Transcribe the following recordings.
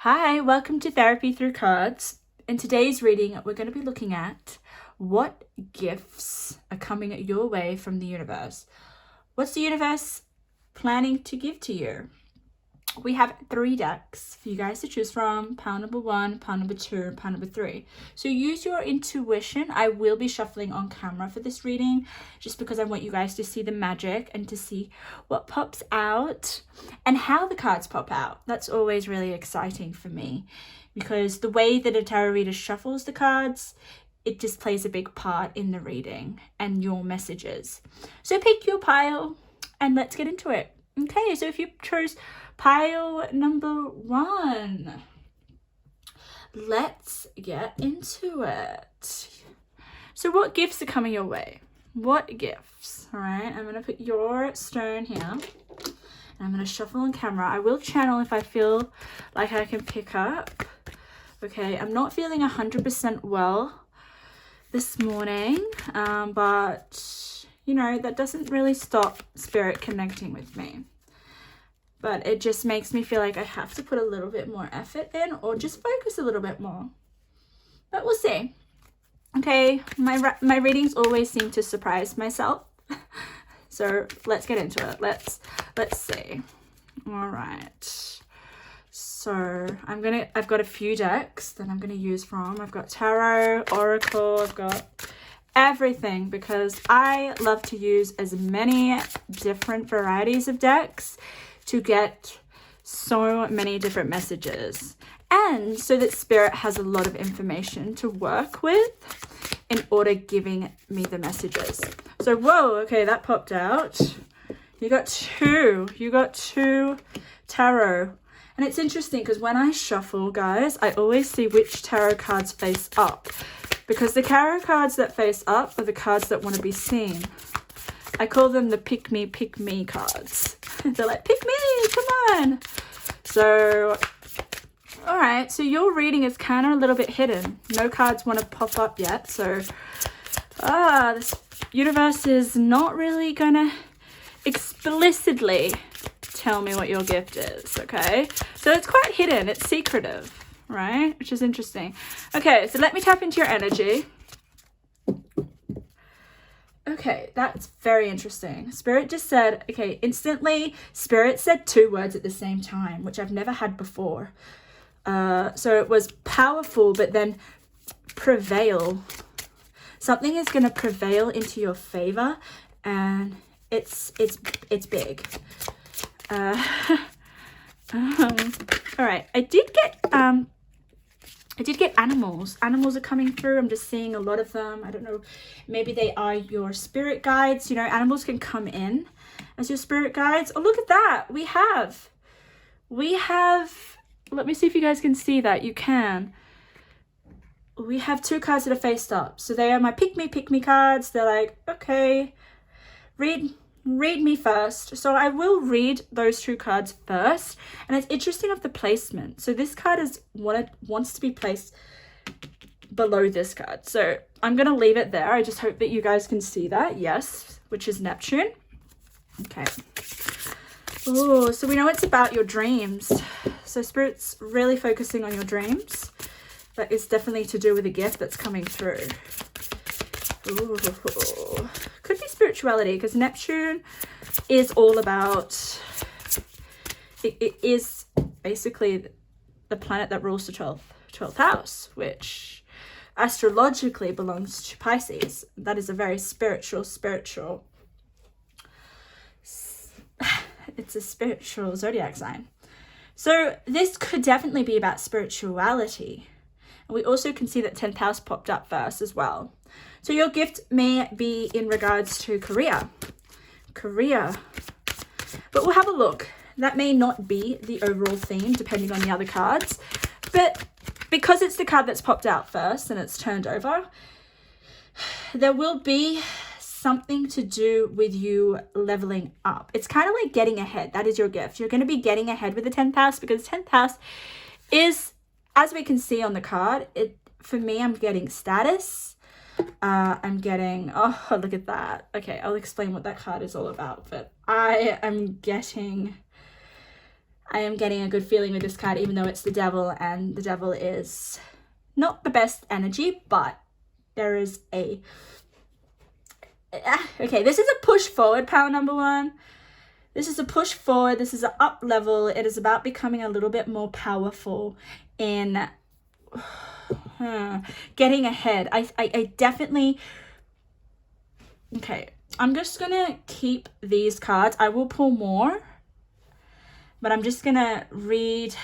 Hi, welcome to Therapy Through Cards. In today's reading, we're going to be looking at what gifts are coming your way from the universe. What's the universe planning to give to you? We have 3 decks for you guys to choose from: pile number 1, pile number 2, and pile number 3. So use your intuition. I will be shuffling on camera for this reading just because I want you guys to see the magic and to see what pops out and how the cards pop out. That's always really exciting for me because the way that a tarot reader shuffles the cards, it just plays a big part in the reading and your messages. So pick your pile and let's get into it. Okay, so if you chose pile number 1, let's get into it. So what gifts are coming your way? What gifts? All right, I'm going to put your stone here and I'm going to shuffle on camera. I will channel if I feel like I can pick up. Okay, I'm not feeling 100% well this morning, but you know, that doesn't really stop spirit connecting with me. But it just makes me feel like I have to put a little bit more effort in or just focus a little bit more. But we'll see. Okay, my readings always seem to surprise myself. So let's get into it. Let's see. All right. So I've got a few decks that I'm gonna use from. I've got tarot, oracle, I've got everything because I love to use as many different varieties of decks to get so many different messages, and so that spirit has a lot of information to work with in order giving me the messages. So whoa, okay, that popped out. You got two tarot. And it's interesting because when I shuffle, guys, I always see which tarot cards face up, because the tarot cards that face up are the cards that want to be seen. I call them the pick me cards. They're like, pick me, come on. So, all right, so your reading is kind of a little bit hidden. No cards want to pop up yet. So, this universe is not really gonna explicitly tell me what your gift is, okay? So it's quite hidden, it's secretive, right? Which is interesting. Okay, so let me tap into your energy. Okay, that's very interesting. Spirit just said, okay, instantly, Spirit said 2 words at the same time, which I've never had before. So it was powerful, but then prevail. Something is going to prevail into your favor, and it's big. All right, I did get animals. Animals are coming through. I'm just seeing a lot of them. I don't know, maybe they are your spirit guides. You know, animals can come in as your spirit guides. Oh, look at that. We have, let me see if you guys can see that. You can. We have 2 cards that are faced up. So they are my pick me cards. They're like, okay, read me first. So I will read those 2 cards first, and it's interesting of the placement. So this card is wants to be placed below this card, so I'm gonna leave it there. I just hope that you guys can see that. Yes, which is Neptune. Okay. Oh, so we know it's about your dreams. So Spirit's really focusing on your dreams. That is definitely to do with a gift that's coming through. Ooh. Could be spirituality, because Neptune is all about, it is basically the planet that rules the 12th house, which astrologically belongs to Pisces. That is a very spiritual, it's a spiritual zodiac sign. So this could definitely be about spirituality. And we also can see that 10th house popped up first as well. So your gift may be in regards to career. But we'll have a look. That may not be the overall theme depending on the other cards. But because it's the card that's popped out first and it's turned over, there will be something to do with you leveling up. It's kind of like getting ahead. That is your gift. You're going to be getting ahead with the 10th house, because 10th house is, as we can see on the card, for me, I'm getting status. I'm getting, oh, look at that. Okay, I'll explain what that card is all about, but I am getting I am getting a good feeling with this card, even though it's the devil, and the devil is not the best energy, but there is a... Okay, this is a push forward, power number one. This is a push forward. This is an up level. It is about becoming a little bit more powerful in getting ahead. I definitely... Okay, I'm just going to keep these cards. I will pull more, but I'm just going to read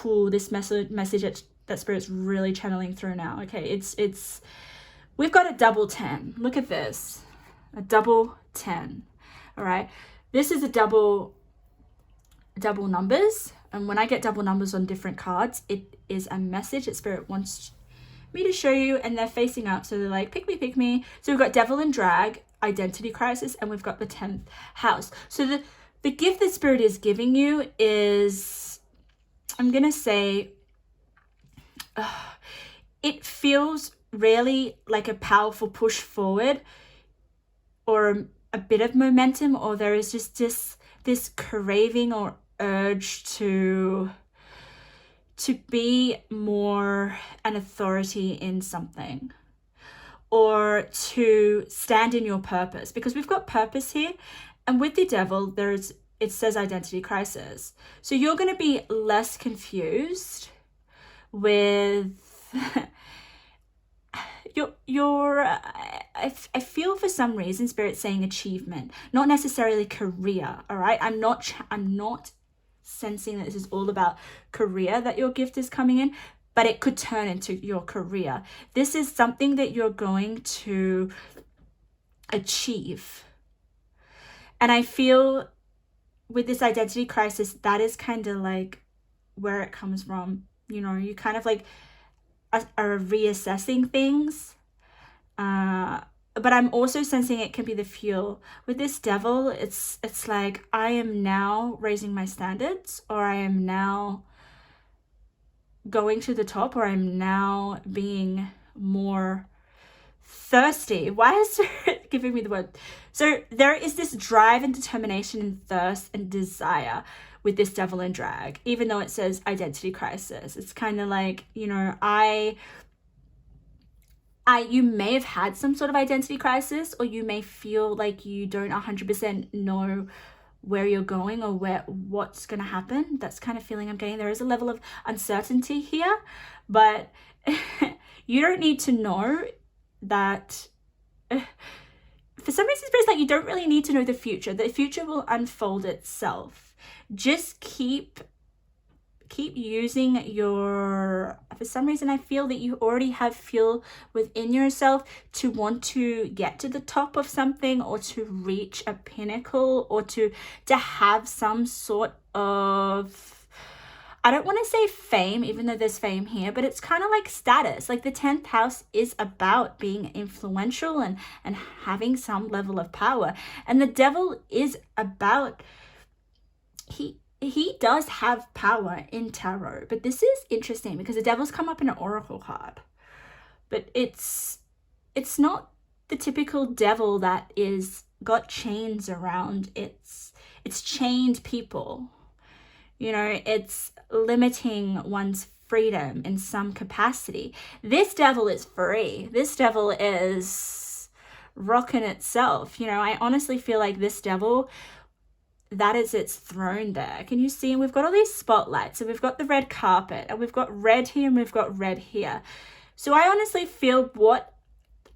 this message that Spirit's really channeling through now. Okay, it's we've got a double 10. Look at this. A double 10. All right. This is a double numbers. And when I get double numbers on different cards, it is a message that Spirit wants me to show you, and they're facing up. So they're like, pick me, pick me. So we've got devil and drag, identity crisis, and we've got the 10th house. So the gift that Spirit is giving you is, I'm going to say, it feels really like a powerful push forward, or a bit of momentum, or there is just this craving or urge to be more an authority in something, or to stand in your purpose, because we've got purpose here. And with the devil, it says identity crisis. So you're going to be less confused with I feel for some reason Spirit saying achievement, not necessarily career. All right, I'm not sensing that this is all about career, that your gift is coming in, but it could turn into your career. This is something that you're going to achieve. And I feel with this identity crisis, that is kind of like where it comes from. You know, you kind of like are reassessing things. But I'm also sensing it can be the fuel. With this devil, it's like, I am now raising my standards, or I am now going to the top, or I'm now being more thirsty. Why is it giving me the word? So there is this drive and determination and thirst and desire with this devil and drag, even though it says identity crisis. It's kind of like, you know, you may have had some sort of identity crisis, or you may feel like you don't 100% know where you're going or what's going to happen. That's kind of feeling I'm getting. There is a level of uncertainty here, but you don't need to know that. For some reason, Spirit's like, you don't really need to know the future. The future will unfold itself. Just keep using for some reason I feel that you already have fuel within yourself to want to get to the top of something, or to reach a pinnacle, or to have some sort of, I don't want to say fame, even though there's fame here, but it's kind of like status. Like the 10th house is about being influential and having some level of power. And the devil is about, he does have power in tarot, but this is interesting because the devil's come up in an oracle card, but it's not the typical devil that is got chains around. It's chained people, you know, it's limiting one's freedom in some capacity. This devil is free. This devil is rocking itself. You know, I honestly feel like this devil, that is its throne there. Can you see? And we've got all these spotlights. So we've got the red carpet, and we've got red here, and we've got red here. So I honestly feel what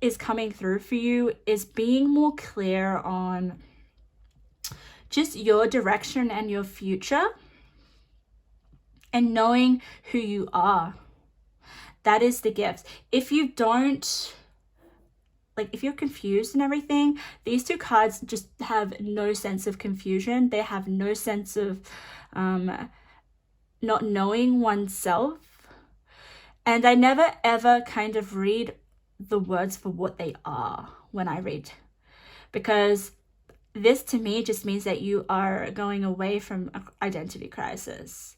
is coming through for you is being more clear on just your direction and your future, and knowing who you are. That is the gift. If you don't, like, if you're confused and everything, these two cards just have no sense of confusion. They have no sense of not knowing oneself. And I never ever kind of read the words for what they are when I read, because this to me just means that you are going away from an identity crisis.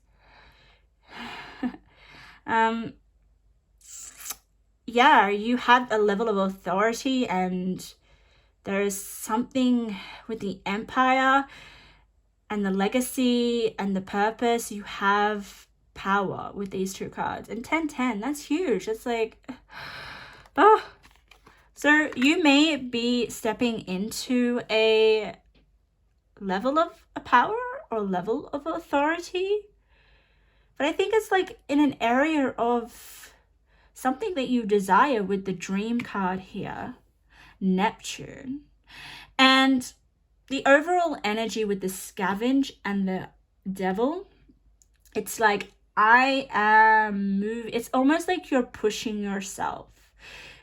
Yeah, you have a level of authority, and there is something with the Empire. and the legacy and the purpose. You have power with these two cards. And 10-10, that's huge. It's like, oh. So you may be stepping into a level of power or level of authority. But I think it's like in an area of something that you desire with the dream card here, Neptune. And the overall energy with the scavenge and the devil, it's like I am moving. It's almost like you're pushing yourself.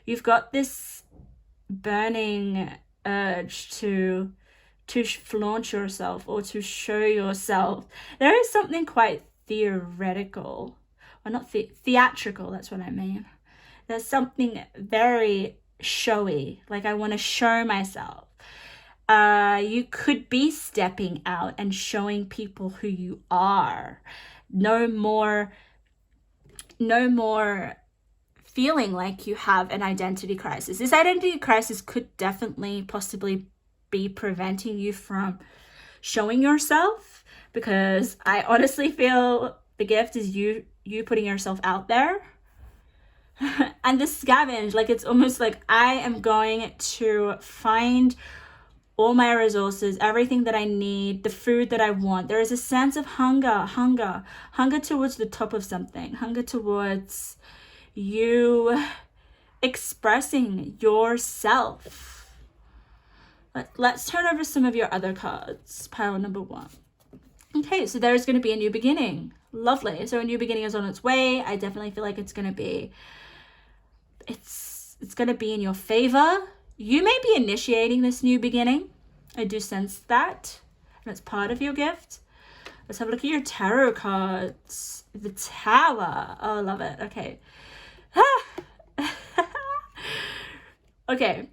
You've got this burning urge to flaunt yourself or to show yourself. There is something quite theoretical, or not theatrical, that's what I mean. There's something very showy, like I want to show myself. You could be stepping out and showing people who you are. No more feeling like you have an identity crisis. This identity crisis could definitely possibly be preventing you from showing yourself, because I honestly feel the gift is you putting yourself out there. And the scavenge, like it's almost like I am going to find all my resources, everything that I need, the food that I want. There is a sense of hunger towards the top of something, hunger towards you expressing yourself. Let's turn over some of your other cards. Pile number 1. Okay, so there's going to be a new beginning. Lovely. So a new beginning is on its way. I definitely feel like it's going to be in your favor. You may be initiating this new beginning. I do sense that. And it's part of your gift. Let's have a look at your tarot cards. The Tower. Oh, I love it. Okay. Okay.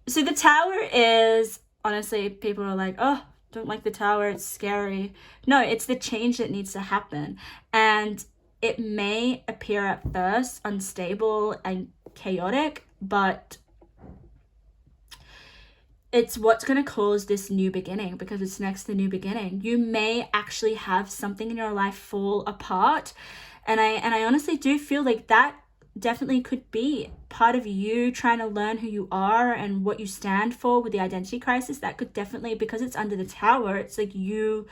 So the Tower is, honestly, people are like, oh, don't like the Tower, it's scary. No, it's the change that needs to happen. And it may appear at first unstable and chaotic, but it's what's going to cause this new beginning, because it's next to new beginning. You may actually have something in your life fall apart. And I honestly do feel like that definitely could be part of you trying to learn who you are and what you stand for with the identity crisis. That could definitely, because it's under the Tower, it's like you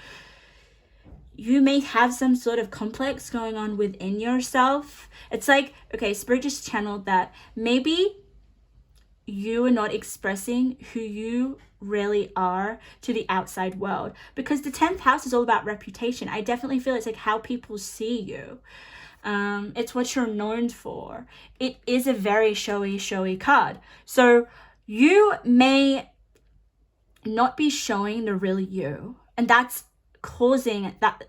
may have some sort of complex going on within yourself. It's like, okay, Spirit just channeled that maybe you are not expressing who you really are to the outside world, because the 10th house is all about reputation. I definitely feel it's like how people see you. It's what you're known for. It is a very showy card. So you may not be showing the real you, and that's causing that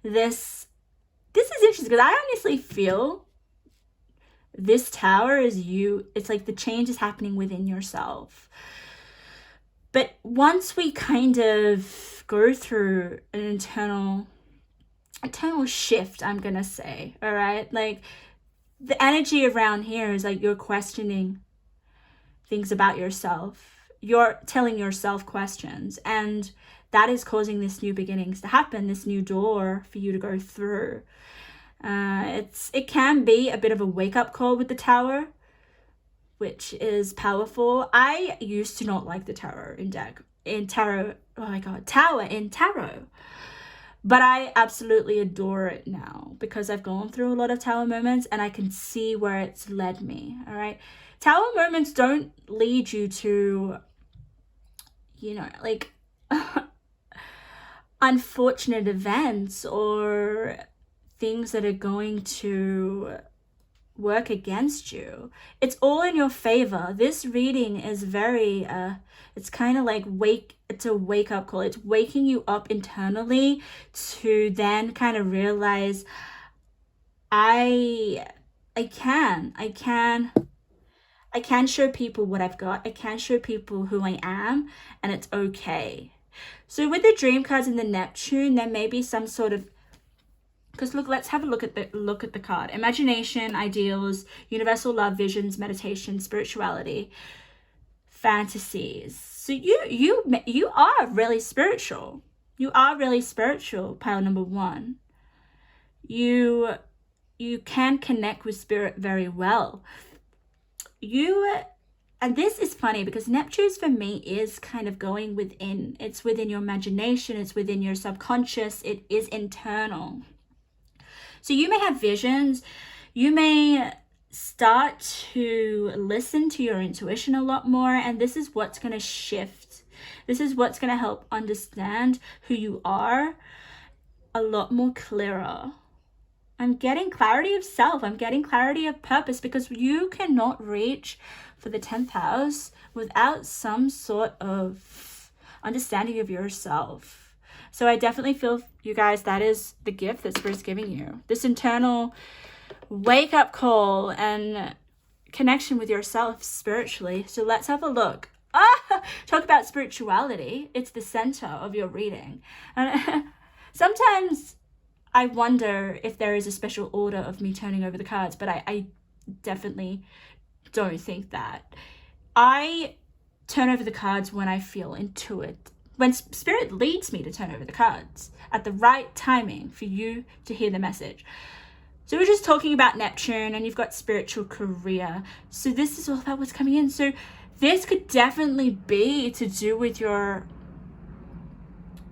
this is interesting, because I honestly feel this Tower is you. It's like the change is happening within yourself. But once we kind of go through an internal shift, I'm gonna say, all right, like the energy around here is like you're questioning things about yourself. You're telling yourself questions, and that is causing this new beginnings to happen, this new door for you to go through. It can be a bit of a wake-up call with the Tower, which is powerful. I used to not like the Tower in tarot. Oh my god, Tower in tarot. But I absolutely adore it now, because I've gone through a lot of Tower moments and I can see where it's led me. All right. Tower moments don't lead you to, like unfortunate events or things that are going to work against you. It's all in your favor. This reading is very it's kind of like it's a wake-up call. It's waking you up internally to then kind of realize I can show people what I've got. I can show people who I am, and it's okay. So with the dream cards and the Neptune, there may be some sort of, because look, let's have a look at the card. Imagination, ideals, universal love, visions, meditation, spirituality, fantasies. So you are really spiritual. You are really spiritual, pile number 1. You can connect with spirit very well. And this is funny because Neptune's for me is kind of going within. It's within your imagination. It's within your subconscious. It is internal. So you may have visions. You may start to listen to your intuition a lot more. And this is what's going to shift. This is what's going to help understand who you are a lot more clearer. I'm getting clarity of self. I'm getting clarity of purpose, because you cannot reach for the 10th house without some sort of understanding of yourself. So I definitely feel, you guys, that is the gift that Spirit's giving you. This internal wake-up call and connection with yourself spiritually. So let's have a look. Talk about spirituality. It's the center of your reading. And sometimes I wonder if there is a special order of me turning over the cards, but I definitely don't think that. I turn over the cards when I feel intuitive, when Spirit leads me to turn over the cards at the right timing for you to hear the message. So we're just talking about Neptune, and you've got spiritual career. So this is all about what's coming in. So this could definitely be to do with your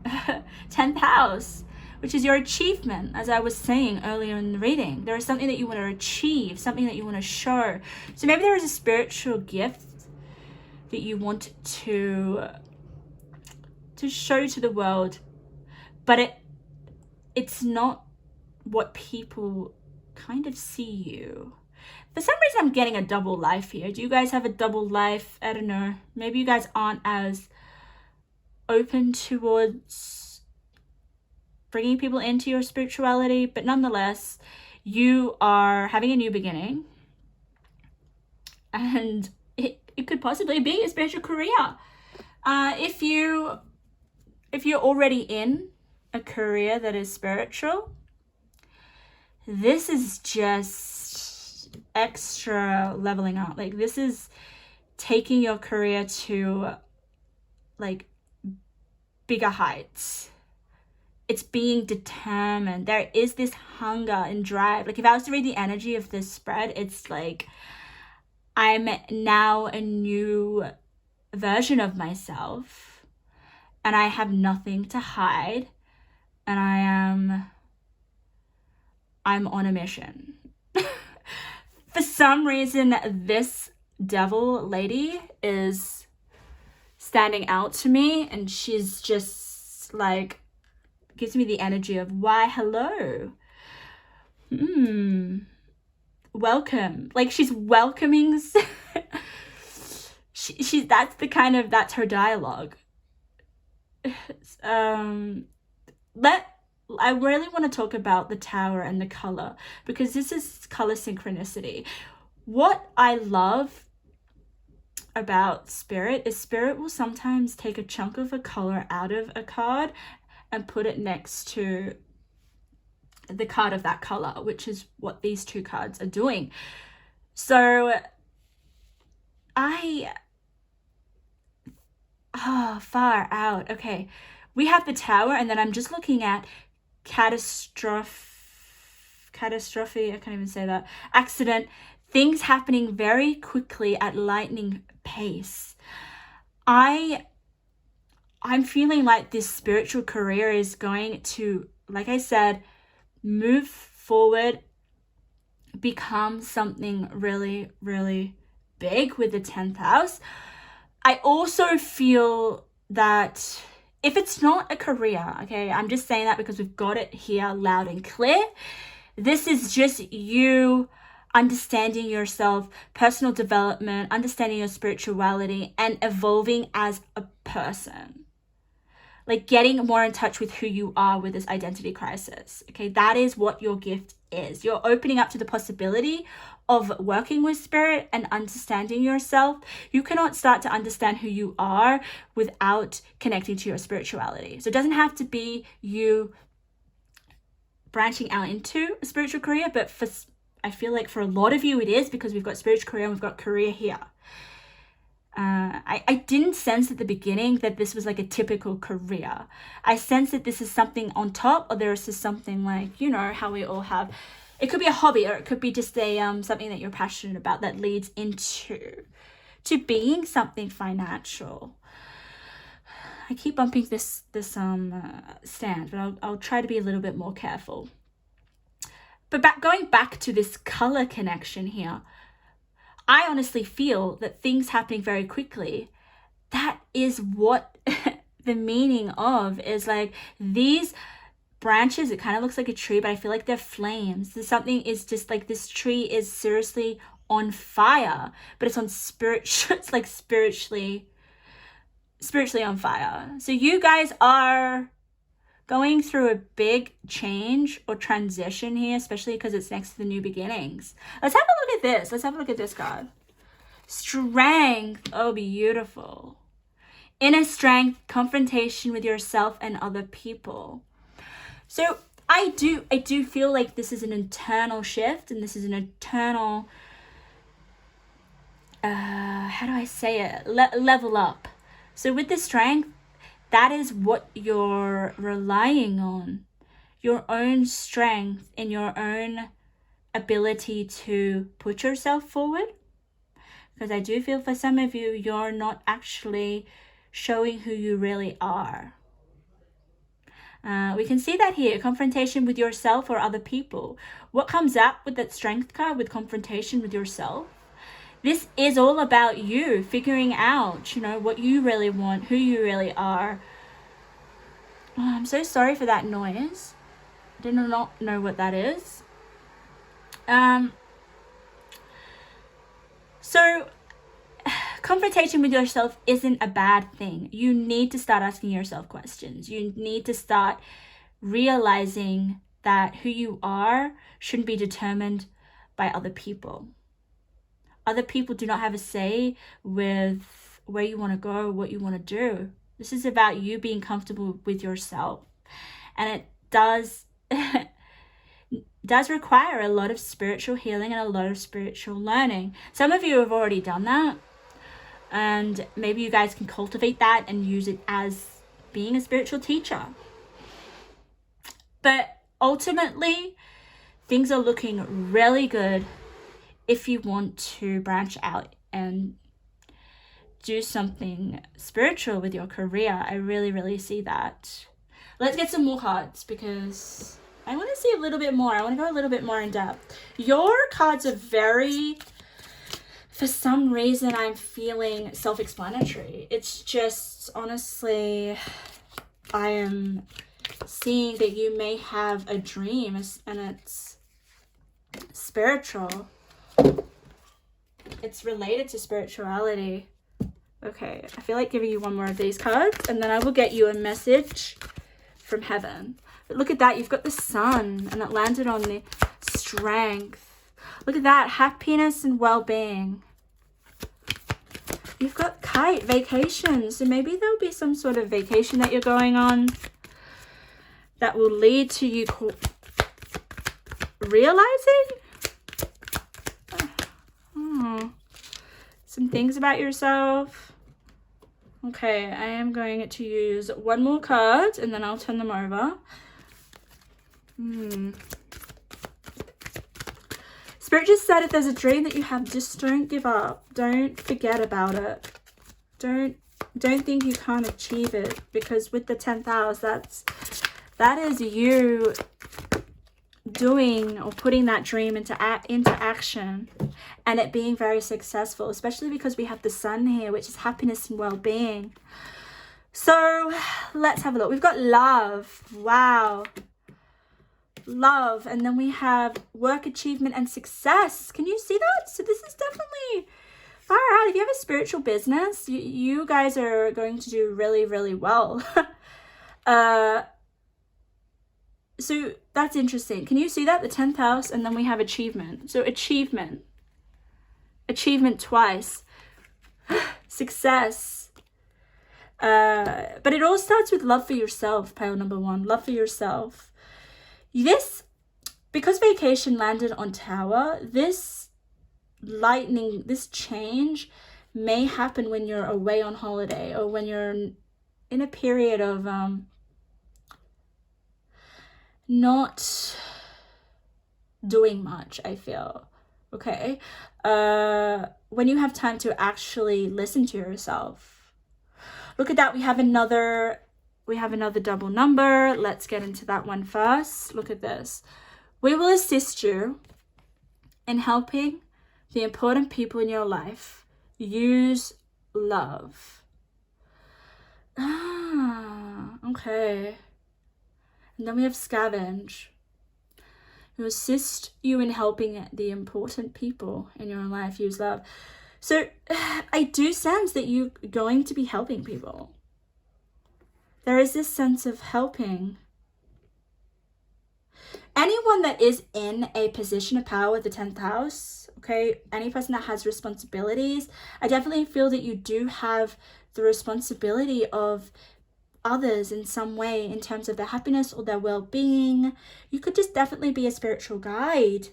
10th house, which is your achievement. As I was saying earlier in the reading, there is something that you want to achieve, something that you want to show. So maybe there is a spiritual gift that you want to show to the world, but it's not what people kind of see you. For some reason, I'm getting a double life here. Do you guys have a double life? I don't know. Maybe you guys aren't as open towards bringing people into your spirituality, but nonetheless, you are having a new beginning, and it could possibly be a spiritual career. If you're already in a career that is spiritual, this is just extra leveling up. Like, this is taking your career to like bigger heights. It's being determined. There is this hunger and drive. Like, if I was to read the energy of this spread, it's like I'm now a new version of myself, and I have nothing to hide, and I'm on a mission. For some reason, this devil lady is standing out to me, and she's just like, gives me the energy of, why, hello, welcome. Like, she's welcoming. She's that's her dialogue. I really want to talk about the tower and the color, because this is color synchronicity. What I love about Spirit is Spirit will sometimes take a chunk of a color out of a card and put it next to the card of that color, which is what these two cards are doing. So far out. Okay, we have the tower, and then I'm just looking at catastrophe, I can't even say that, accident, things happening very quickly at lightning pace. I'm feeling like this spiritual career is going to, like I said, move forward, become something really, really big with the 10th house. I also feel that if it's not a career, okay, I'm just saying that because we've got it here loud and clear. This is just you understanding yourself, personal development, understanding your spirituality, and evolving as a person. Like, getting more in touch with who you are with this identity crisis. Okay, that is what your gift is. You're opening up to the possibility of working with Spirit and understanding yourself. You cannot start to understand who you are without connecting to your spirituality. So it doesn't have to be you branching out into a spiritual career, but I feel like for a lot of you it is, because we've got spiritual career and we've got career here. I didn't sense at the beginning that this was like a typical career. I sense that this is something on top, or there is just something like, you know, how we all have, it could be a hobby, or it could be just a something that you're passionate about that leads into being something financial. I keep bumping this stand, but I'll try to be a little bit more careful. But going back to this color connection here, I honestly feel that things happening very quickly, that is what the meaning of is like these branches. It kind of looks like a tree, but I feel like they're flames. There's something is just like this tree is seriously on fire, but it's on it's like spiritually on fire. So you guys are going through a big change or transition here, especially because it's next to the new beginnings. Let's have a look at this. Let's have a look at this card. Strength. Oh, beautiful. Inner strength, confrontation with yourself and other people. So I do feel like this is an internal shift, and this is an internal, how do I say it? Level up. So with the strength, that is what you're relying on. Your own strength and your own ability to put yourself forward. Because I do feel for some of you, you're not actually showing who you really are. We can see that here, confrontation with yourself or other people. What comes up with that strength card with confrontation with yourself? This is all about you figuring out, you know, what you really want, who you really are. Oh, I'm so sorry for that noise. I do not know what that is. So confrontation with yourself isn't a bad thing. You need to start asking yourself questions. You need to start realizing that who you are shouldn't be determined by other people. Other people do not have a say with where you want to go, what you want to do. This is about you being comfortable with yourself. And it does require a lot of spiritual healing and a lot of spiritual learning. Some of you have already done that. And maybe you guys can cultivate that and use it as being a spiritual teacher. But ultimately, things are looking really good if you want to branch out and do something spiritual with your career. I really, really see that. Let's get some more cards because I want to see a little bit more. I want to go a little bit more in depth. Your cards are very, for some reason, I'm feeling self-explanatory. It's just, honestly, I am seeing that you may have a dream and it's spiritual. It's related to spirituality. Okay, I feel like giving you one more of these cards and then I will get you a message from heaven. But look at that, you've got the sun and it landed on the strength. Look at that, happiness and well-being. You've got kite, vacation. So maybe there'll be some sort of vacation that you're going on that will lead to you realizing some things about yourself. Okay, I am going to use one more card and then I'll turn them over. Spirit just said if there's a dream that you have, just don't give up. Don't forget about it. Don't think you can't achieve it, because with the 10th house, that is you doing or putting that dream into action and it being very successful, especially because we have the sun here, which is happiness and well-being. So let's have a look. We've got love. Wow. Love. And then we have work, achievement, and success. Can you see that? So this is definitely far out. If you have a spiritual business, you guys are going to do really, really well. So that's interesting. Can you see that? The 10th house, and then we have achievement. So achievement twice. Success. But it all starts with love for yourself, pile number 1. Love for yourself. This, because vacation landed on Tower, this lightning, this change may happen when you're away on holiday or when you're in a period of not doing much, I feel. Okay, when you have time to actually listen to yourself. Look at that, we have another double number. Let's get into that one first. Look at this. We will assist you in helping the important people in your life use love. Okay. And then we have scavenge. Who assist you in helping the important people in your life use love. So I do sense that you're going to be helping people. There is this sense of helping. Anyone that is in a position of power with the 10th house, okay, any person that has responsibilities, I definitely feel that you do have the responsibility of others in some way in terms of their happiness or their well-being. You could just definitely be a spiritual guide.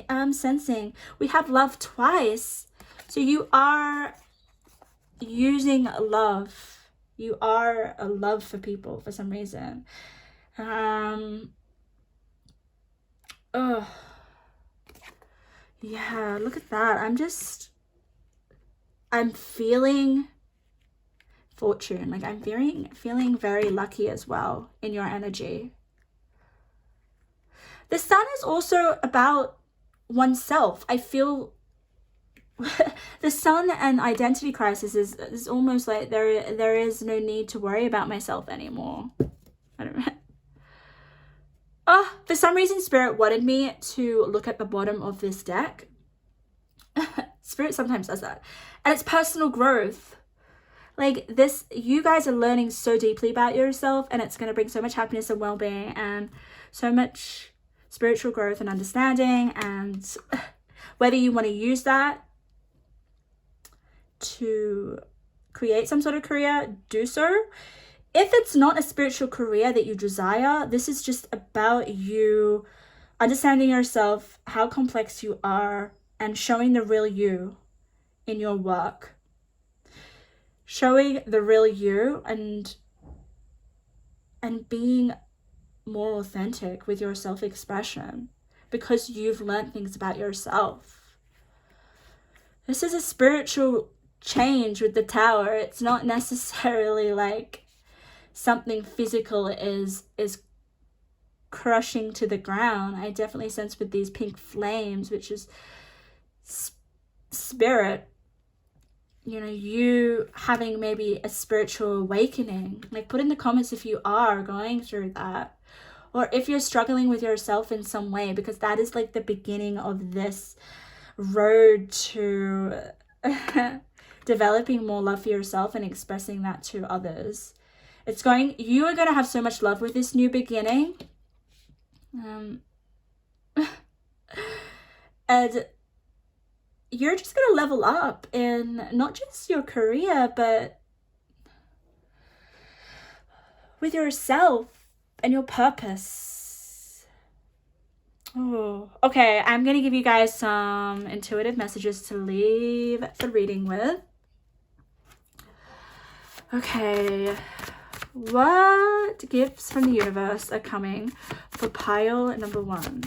I'm sensing we have love twice, so you are using love. You are a love for people for some reason. Oh yeah, look at that. I'm feeling fortune. Like I'm feeling very lucky as well in your energy. The sun is also about oneself. I feel the sun and identity crisis is almost like there is no need to worry about myself anymore. I don't know. Oh, for some reason Spirit wanted me to look at the bottom of this deck. Spirit sometimes does that. And it's personal growth. Like this, you guys are learning so deeply about yourself, and it's going to bring so much happiness and well-being and so much spiritual growth and understanding. And whether you want to use that to create some sort of career, do so. If it's not a spiritual career that you desire, this is just about you understanding yourself, how complex you are, and showing the real you in your work. Showing the real you and being more authentic with your self-expression because you've learned things about yourself. This is a spiritual change with the Tower. It's not necessarily like something physical is crushing to the ground. I definitely sense with these pink flames, which is spirit, you know, you having maybe a spiritual awakening. Like put in the comments if you are going through that, or if you're struggling with yourself in some way, because that is like the beginning of this road to developing more love for yourself and expressing that to others. You are going to have so much love with this new beginning. And you're just going to level up in not just your career, but with yourself and your purpose. Oh, okay. I'm going to give you guys some intuitive messages to leave the reading with. Okay. What gifts from the universe are coming for pile number 1?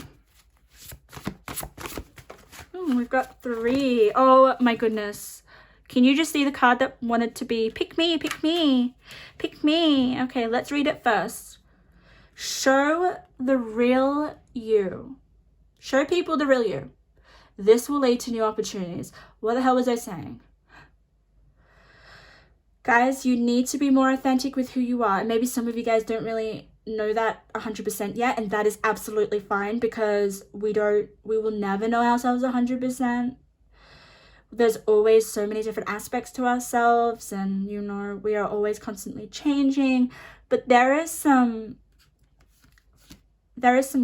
We've got 3. Oh my goodness. Can you just see the card that wanted to be pick me, pick me, pick me? Okay, let's read it first. Show the real you. Show people the real you. This will lead to new opportunities. What the hell was I saying? Guys, you need to be more authentic with who you are. And maybe some of you guys don't really know that 100% yet, and that is absolutely fine, because we will never know ourselves 100%. There's always so many different aspects to ourselves, and you know, we are always constantly changing, but there is some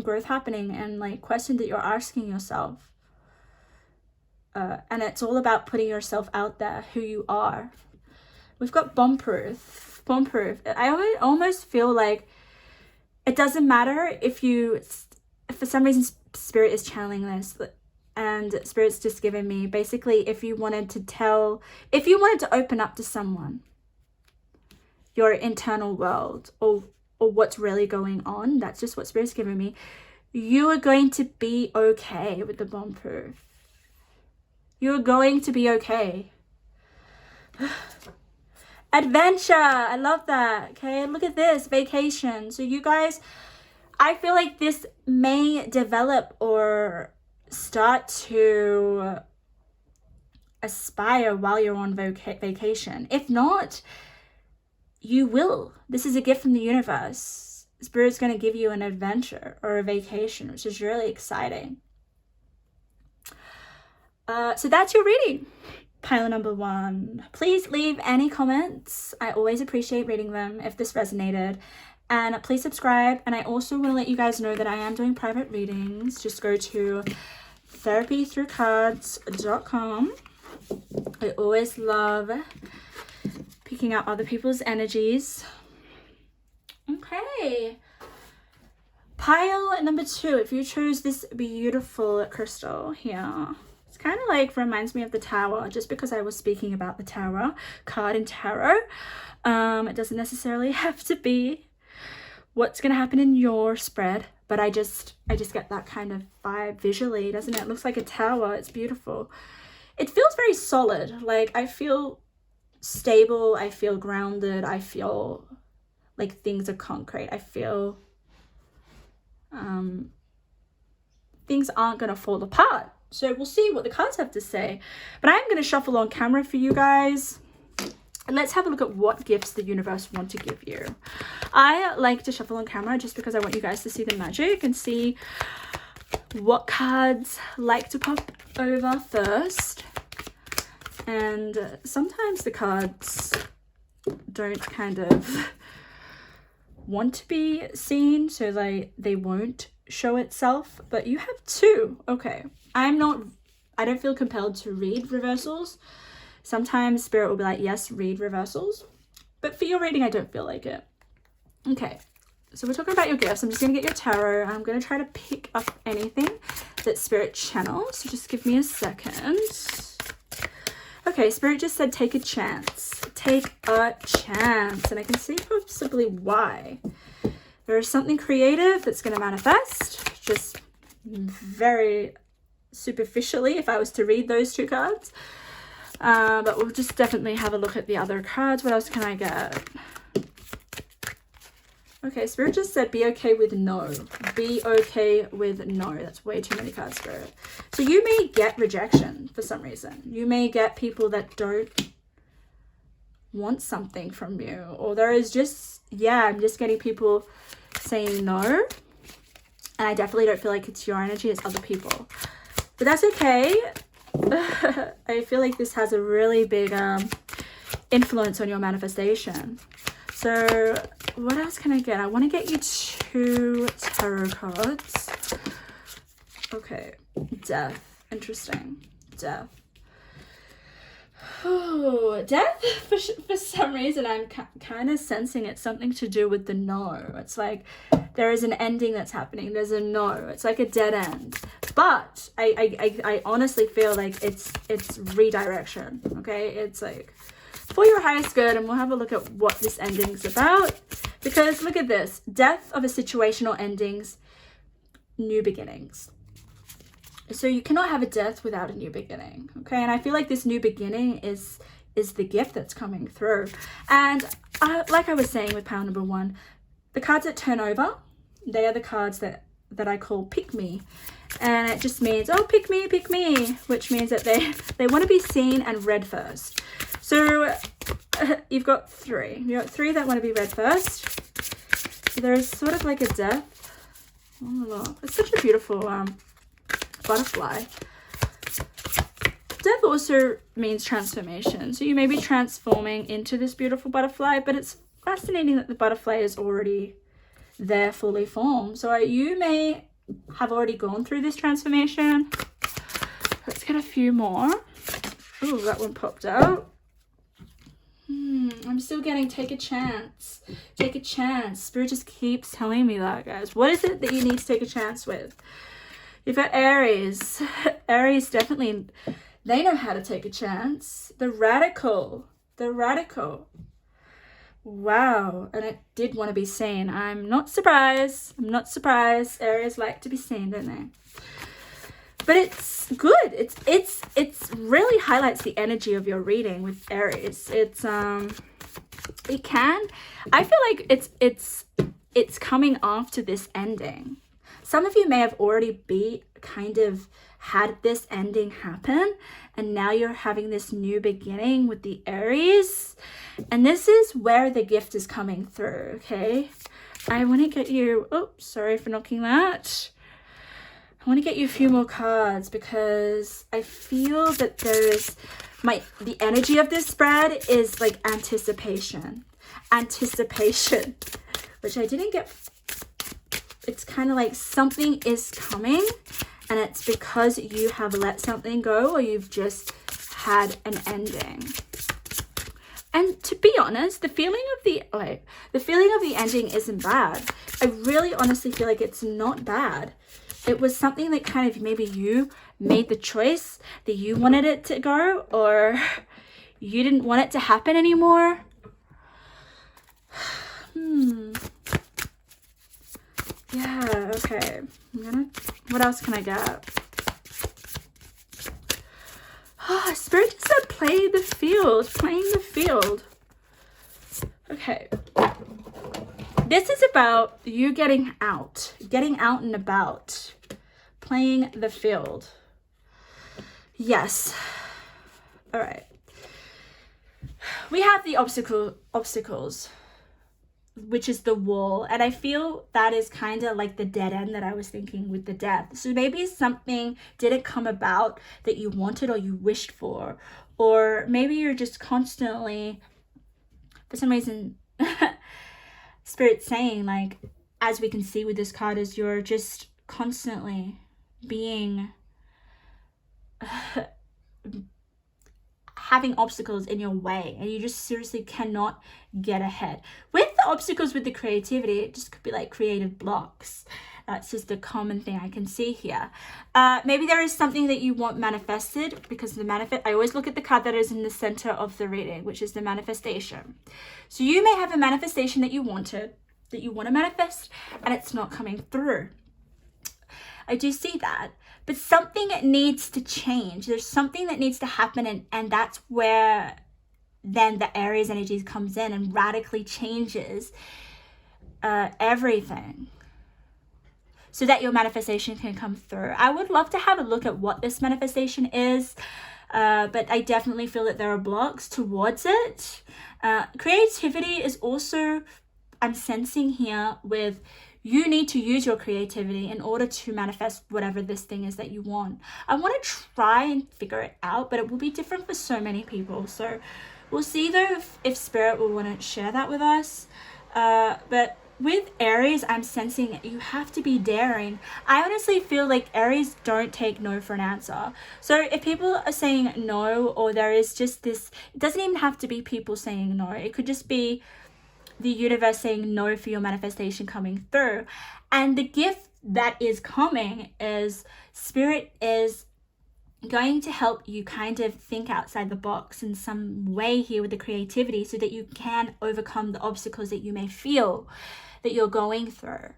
growth happening, and like question that you're asking yourself, and it's all about putting yourself out there, who you are. We've got bomb-proof. I almost feel like it doesn't matter if for some reason Spirit is channeling this. And Spirit's just given me, basically, if you wanted to open up to someone, your internal world, or what's really going on, that's just what Spirit's given me. You are going to be okay with the bomb-proof. You're going to be okay. Adventure, I love that. Okay, look at this, vacation. So you guys, I feel like this may develop or start to aspire while you're on vacation. If not, you will. This is a gift from the universe. Spirit's going to give you an adventure or a vacation, which is really exciting. So that's your reading, pile number 1. Please leave any comments. I always appreciate reading them if this resonated. And please subscribe. And I also want to let you guys know that I am doing private readings. Just go to therapythroughcards.com. I always love picking up other people's energies. Okay. Pile number 2. If you chose this beautiful crystal here, it's kind of like reminds me of the Tower, just because I was speaking about the Tower card in tarot. It doesn't necessarily have to be what's going to happen in your spread, but I just get that kind of vibe visually, doesn't it? It looks like a tower. It's beautiful. It feels very solid. Like, I feel stable. I feel grounded. I feel like things are concrete. I feel things aren't going to fall apart. So we'll see what the cards have to say. But I'm going to shuffle on camera for you guys. And let's have a look at what gifts the universe want to give you. I like to shuffle on camera just because I want you guys to see the magic and see what cards like to pop over first. And sometimes the cards don't kind of want to be seen, so they won't show itself. But you have 2. Okay. I don't feel compelled to read reversals. Sometimes Spirit will be like, yes, read reversals. But for your reading, I don't feel like it. Okay, so we're talking about your gifts. I'm just going to get your tarot. I'm going to try to pick up anything that Spirit channels. So just give me a second. Okay, Spirit just said take a chance. Take a chance. And I can see possibly why. There is something creative that's going to manifest. Just very superficially, if I was to read those 2 cards. But we'll just definitely have a look at the other cards. What else can I get? Okay, Spirit just said be okay with no. Be okay with no. That's way too many cards, Spirit. So you may get rejection for some reason. You may get people that don't want something from you. Or there is just, I'm just getting people saying no. And I definitely don't feel like it's your energy, it's other people. But that's okay. I feel like this has a really big influence on your manifestation. So what else can I get? I want to get you 2 tarot cards. Okay, death. Interesting. Death. Oh, death, for some reason, I'm kind of sensing it's something to do with the no. It's like there is an ending that's happening. There's a no. It's like a dead end. But I honestly feel like it's redirection, okay? It's like for your highest good, and we'll have a look at what this ending's about. Because look at this. Death of a situational endings, new beginnings. So you cannot have a death without a new beginning, okay? And I feel like this new beginning is the gift that's coming through. And like I was saying with pile number 1, the cards that turn over, they are the cards that I call pick me. And it just means, oh, pick me, which means that they want to be seen and read first. So you've got 3. You've got 3 that want to be read first. There is sort of like a death. Oh, look. It's such a beautiful butterfly. Death also means transformation. So you may be transforming into this beautiful butterfly, but it's fascinating that the butterfly is already there fully formed. So you may have already gone through this transformation. Let's get a few more. Oh, that one popped out. I'm still getting take a chance. Take a chance. Spirit just keeps telling me that, guys. What is it that you need to take a chance with? You've got Aries. Aries definitely, they know how to take a chance. The radical. The radical. Wow. And it did want to be seen. I'm not surprised. I'm not surprised. Aries like to be seen, don't they? But it's good. It's really highlights the energy of your reading with Aries. It can, I feel like it's coming after this ending. Some of you may have already kind of had this ending happen, and now you're having this new beginning with the Aries, and this is where the gift is coming through. Okay, I want to get you, oh, sorry for knocking that. I want to get you a few more cards because I feel that the energy of this spread is like anticipation, which I didn't get. It's kind of like something is coming, and it's because you have let something go, or you've just had an ending. And to be honest, the feeling of the ending isn't bad. I really honestly feel like it's not bad. It was something that kind of maybe you made the choice that you wanted it to go, or you didn't want it to happen anymore. Yeah, okay. What else can I get? Oh, Spirit just said playing the field. Okay. This is about you getting out and about, playing the field. Yes. All right. We have the obstacles, which is the wall. And I feel that is kind of like the dead end that I was thinking with the death. So maybe something didn't come about that you wanted or you wished for. Or maybe you're just constantly, for some reason, Spirit saying, like, as we can see with this card, is you're just constantly being having obstacles in your way, and you just seriously cannot get ahead. With the obstacles with the creativity, it just could be like creative blocks. That's just a common thing I can see here. Maybe there is something that you want manifested, because the I always look at the card that is in the center of the reading, which is the manifestation. So you may have a manifestation that you want to manifest, and it's not coming through. I do see that, but something needs to change. There's something that needs to happen, and that's where then the Aries energy comes in and radically changes everything, so that your manifestation can come through. I would love to have a look at what this manifestation is, but I definitely feel that there are blocks towards it. Creativity is also, I'm sensing here, with you need to use your creativity in order to manifest whatever this thing is that you want. I want to try and figure it out, but it will be different for so many people. So we'll see though if Spirit will want to share that with us. But with Aries, I'm sensing you have to be daring. I honestly feel like Aries don't take no for an answer. So if people are saying no, or there is just this, it doesn't even have to be people saying no. It could just be the universe saying no for your manifestation coming through. And the gift that is coming is Spirit is going to help you kind of think outside the box in some way here with the creativity, so that you can overcome the obstacles that you may feel that you're going through.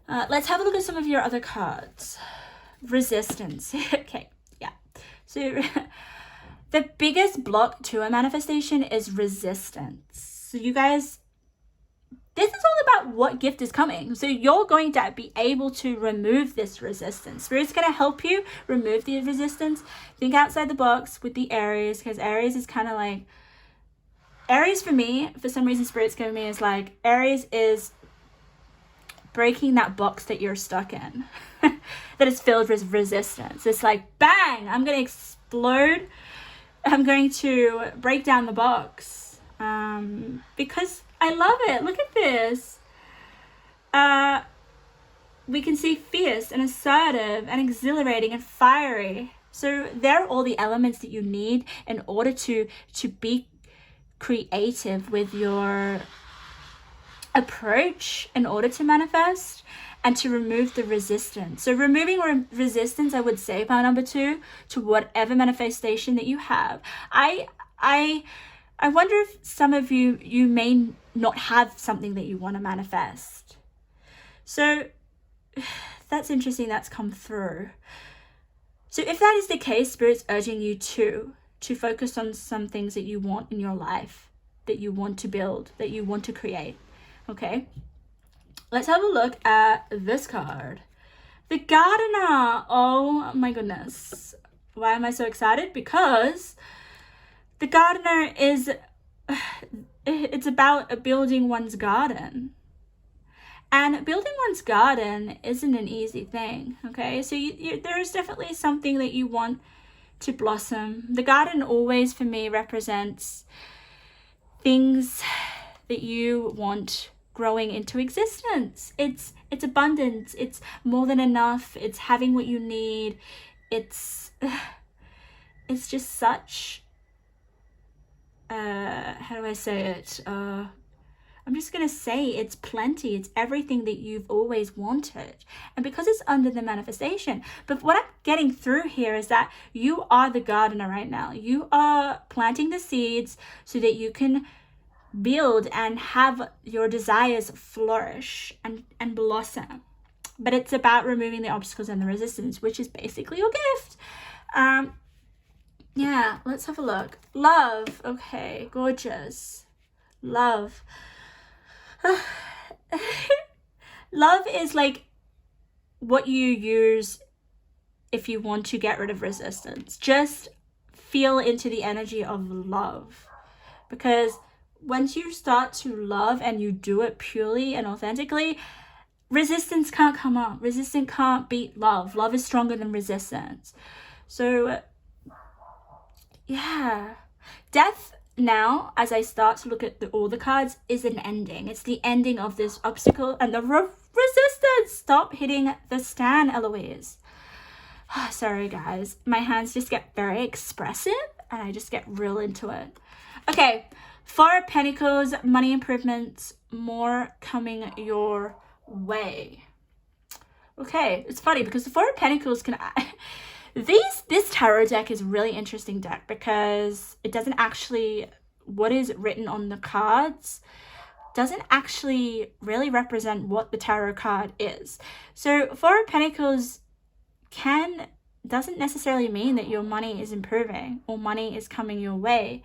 Let's have a look at some of your other cards. Resistance. Okay, yeah. So the biggest block to a manifestation is resistance. So you guys, this is all about what gift is coming. So you're going to be able to remove this resistance. Spirit's going to help you remove the resistance. Think outside the box with the Aries, because Aries is kind of like, Aries for me, for some reason Spirit's giving me is like, Aries is breaking that box that you're stuck in that is filled with resistance. It's like, bang, I'm going to explode. I'm going to break down the box. Because I love it. Look at this. We can see fierce and assertive and exhilarating and fiery. So they're all the elements that you need in order to be creative with your approach in order to manifest. and to remove the resistance. So removing resistance, I would say, pile number 2, to whatever manifestation that you have. I wonder if some of you may not have something that you want to manifest. So that's interesting, that's come through. So if that is the case, Spirit's urging you to focus on some things that you want in your life, that you want to build, that you want to create. Okay, let's have a look at this card. The Gardener. Oh my goodness. Why am I so excited? Because the Gardener is, it's about building one's garden. And building one's garden isn't an easy thing, okay? So there is definitely something that you want to blossom. The garden always, for me, represents things that you want growing into existence. It's abundance. It's more than enough. It's having what you need. It's just such, how do I say it? I'm just going to say it's plenty. It's everything that you've always wanted. And because it's under the manifestation. But what I'm getting through here is that you are the gardener right now. You are planting the seeds so that you can build and have your desires flourish and blossom. But it's about removing the obstacles and the resistance, which is basically your gift. Yeah, let's have a look. Love. Okay, gorgeous. Love. Love is like what you use if you want to get rid of resistance. Just feel into the energy of love, because once you start to love and you do it purely and authentically, resistance can't come up. Resistance can't beat love. Love is stronger than resistance. So yeah, death now, as I start to look at all the cards, is an ending. It's the ending of this obstacle and the resistance. Stop hitting the stand, Eloise. Sorry guys, my hands just get very expressive and I just get real into it. Okay, 4 of Pentacles, money improvements, more coming your way. Okay, it's funny because the 4 of Pentacles can this tarot deck is a really interesting deck because it doesn't actually, what is written on the cards doesn't actually really represent what the tarot card is. So 4 of Pentacles doesn't necessarily mean that your money is improving or money is coming your way.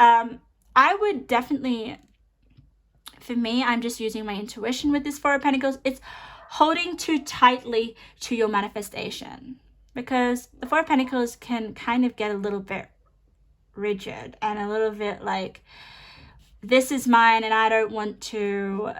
I would definitely, for me, I'm just using my intuition with this 4 of Pentacles. It's holding too tightly to your manifestation, because the 4 of Pentacles can kind of get a little bit rigid and a little bit like, this is mine and I don't want to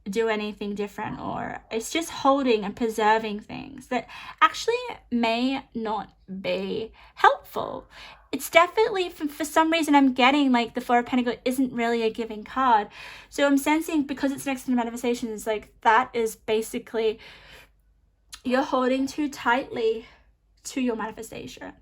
do anything different, or it's just holding and preserving things that actually may not be helpful. It's definitely, for some reason, I'm getting like the 4 of Pentacles isn't really a giving card. So I'm sensing, because it's next to the manifestation, it's like that is basically you're holding too tightly to your manifestation.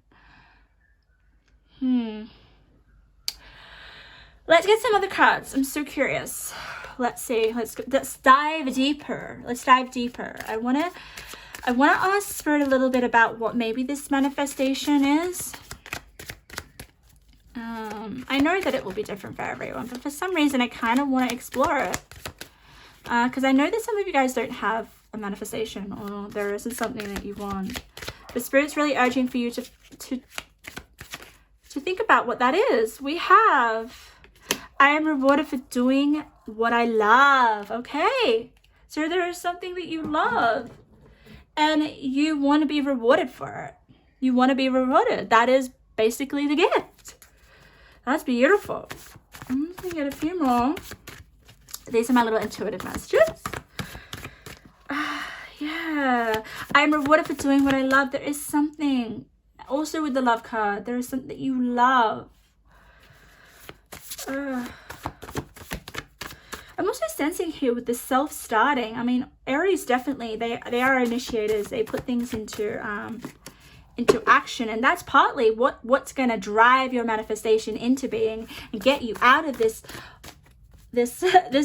Let's get some other cards. I'm so curious. Let's see. Let's dive deeper. Let's dive deeper. I wanna ask Spirit a little bit about what maybe this manifestation is. I know that it will be different for everyone, but for some reason I kind of want to explore it. Because I know that some of you guys don't have a manifestation, or there isn't something that you want. But Spirit's really urging for you to think about what that is. We have, I am rewarded for doing what I love. Okay, so there is something that you love and you want to be rewarded for it. You want to be rewarded. That is basically the gift. That's beautiful. I'm just gonna get a few more. These are my little intuitive messages. Yeah, I'm rewarded for doing what I love. There is something also with the love card. There is something that you love. I'm also sensing here with the self-starting. I mean, Aries definitely, they are initiators. They put things into action, and that's partly what's going to drive your manifestation into being and get you out of this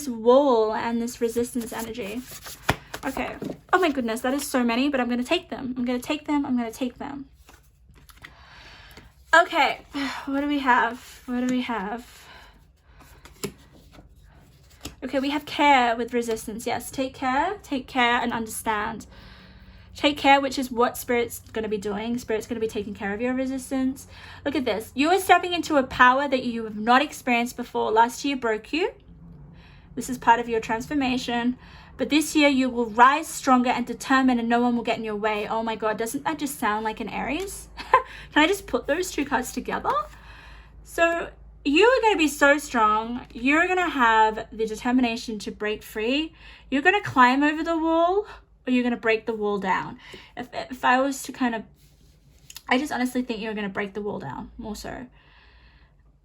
wall and this resistance energy. Okay. Oh my goodness, that is so many, but I'm going to take them. I'm going to take them. I'm going to take them. Okay. What do we have? What do we have? Okay, we have care with resistance. Yes, take care and understand. Take care, which is what Spirit's going to be doing. Spirit's going to be taking care of your resistance. Look at this. You are stepping into a power that you have not experienced before. Last year broke you. This is part of your transformation. But this year you will rise stronger and determined, and no one will get in your way. Oh my God, doesn't that just sound like an Aries? Can I just put those two cards together? So you are going to be so strong. You're going to have the determination to break free. You're going to climb over the wall, or you're going to break the wall down. If I was to kind of, I just honestly think you're going to break the wall down more so.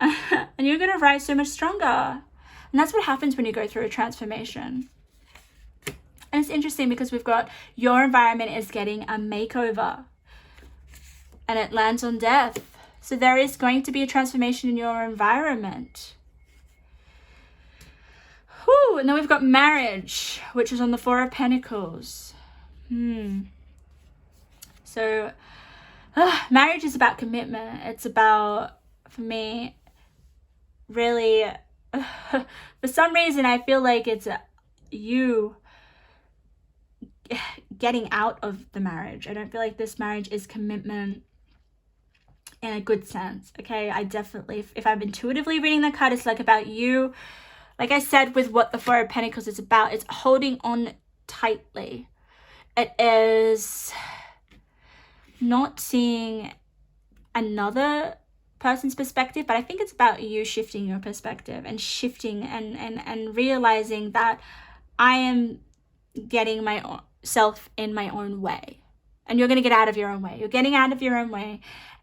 And you're going to rise so much stronger. And that's what happens when you go through a transformation. And it's interesting because we've got your environment is getting a makeover. And it lands on death. So there is going to be a transformation in your environment. Whew, and then we've got marriage, which is on the Four of Pentacles. So marriage is about commitment. It's about, for me, really, for some reason, I feel like it's you getting out of the marriage. I don't feel like this marriage is commitment in a good sense. Okay, I definitely, if I'm intuitively reading the card, it's like about you. Like I said, with what the Four of Pentacles is about, it's holding on tightly. It is not seeing another person's perspective, but I think it's about you shifting your perspective and shifting and realizing that I am getting myself in my own way. And you're going to get out of your own way. You're getting out of your own way.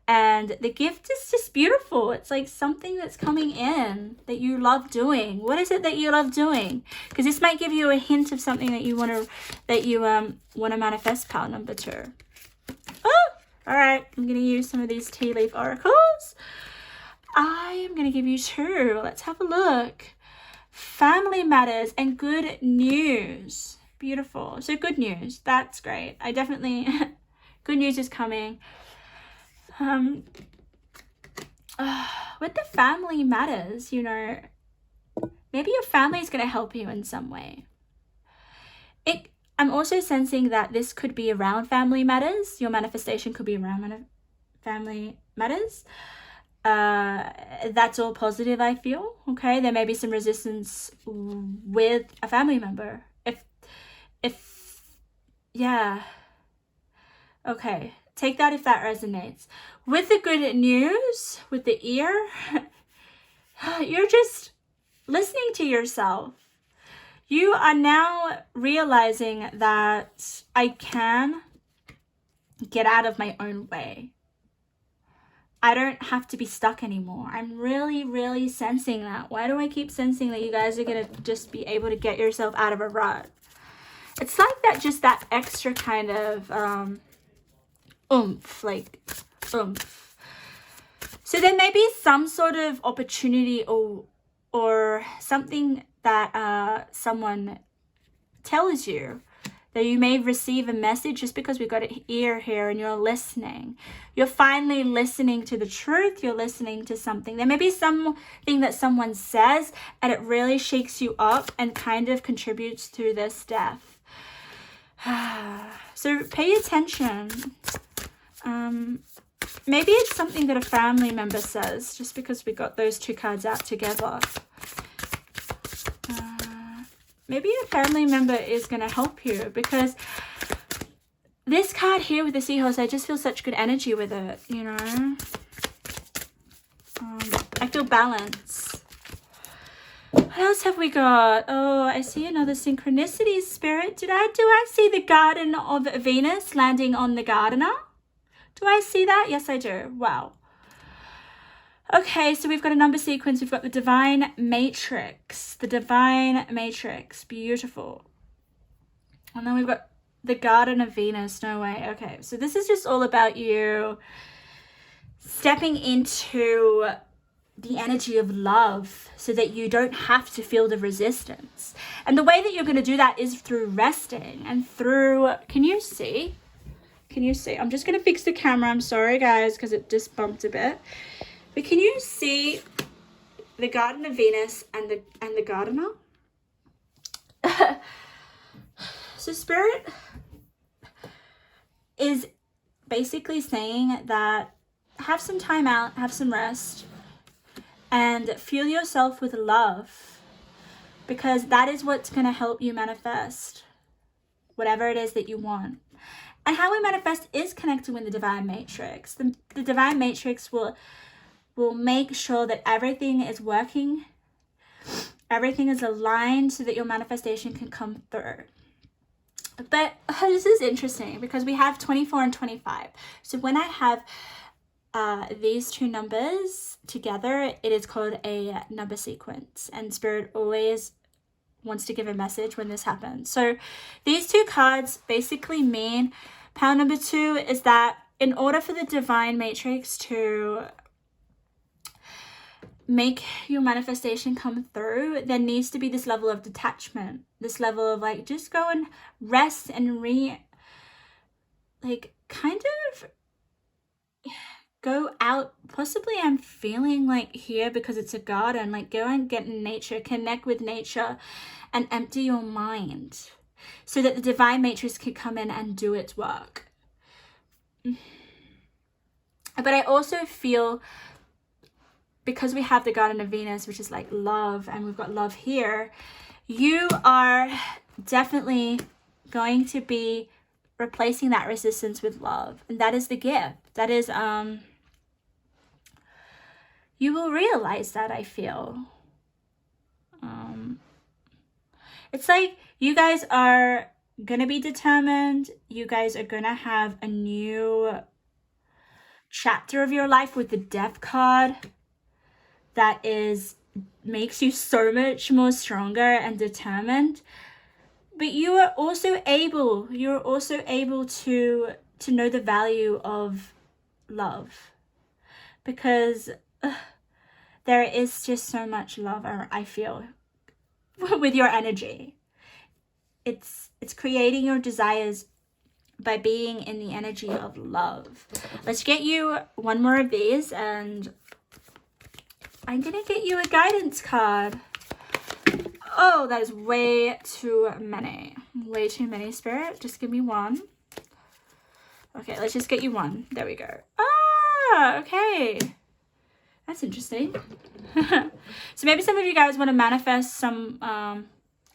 And the gift is just beautiful. It's like something that's coming in that you love doing. What is it that you love doing? Because this might give you a hint of something that you want to manifest. Pile number 2. Oh, all right. I'm going to use some of these tea leaf oracles. I am going to give you 2. Let's have a look. Family matters and good news. Beautiful. So good news. That's great. I definitely good news is coming. With the family matters, you know, maybe your family is going to help you in some way. I'm also sensing that this could be around family matters. Your manifestation could be around family matters. That's all positive, I feel. Okay, there may be some resistance with a family member. Yeah. Okay. Take that if that resonates. With the good news, with the ear, you're just listening to yourself. You are now realizing that I can get out of my own way. I don't have to be stuck anymore. I'm really, really sensing that. Why do I keep sensing that you guys are going to just be able to get yourself out of a rut? It's like that, just that extra kind of oomph. So there may be some sort of opportunity or something that someone tells you, that you may receive a message, just because we've got an ear here and you're listening. You're finally listening to the truth. You're listening to something. There may be something that someone says and it really shakes you up and kind of contributes to this death. So pay attention. Maybe it's something that a family member says, just because we got those 2 cards out together. Maybe a family member is going to help you, because this card here with the seahorse, I just feel such good energy with it, you know. I feel balance. What else have we got? Oh, I see another synchronicity, Spirit. Do I see the Garden of Venus landing on the Gardener? Do I see that? Yes, I do. Wow. Okay, so we've got a number sequence. We've got the Divine Matrix. The Divine Matrix. Beautiful. And then we've got the Garden of Venus. No way. Okay, so this is just all about you stepping into the energy of love so that you don't have to feel the resistance. And the way that you're going to do that is through resting and through, can you see? Can you see? I'm just going to fix the camera. I'm sorry, guys, because it just bumped a bit. But can you see the Garden of Venus and the Gardener? So Spirit is basically saying that have some time out, have some rest, and fuel yourself with love, because that is what's going to help you manifest whatever it is that you want. And how we manifest is connected with the divine matrix. The divine matrix will make sure that everything is working, everything is aligned so that your manifestation can come through. But this is interesting because we have 24 and 25. So when I have these two numbers together, it is called a number sequence, and Spirit always wants to give a message when this happens. So these two cards basically mean, power number 2 is that in order for the divine matrix to make your manifestation come through, there needs to be this level of detachment, this level of like, just go and rest and kind of go out. Possibly I'm feeling like here, because it's a garden, like go and get in nature, connect with nature, and empty your mind so that the divine matrix can come in and do its work. But I also feel, because we have the Garden of Venus, which is like love, and we've got love here, you are definitely going to be replacing that resistance with love. And that is the gift. That is, you will realize that, I feel. It's like you guys are going to be determined. You guys are going to have a new chapter of your life with the Death card that makes you so much more stronger and determined. But you're also able to know the value of love, because there is just so much love, I feel, with your energy. It's creating your desires by being in the energy of love. Let's get you one more of these, and I'm gonna get you a guidance card. Oh, that is way too many. Way too many, Spirit. Just give me one. Okay, let's just get you one. There we go. Ah, okay. That's interesting. So maybe some of you guys want to manifest some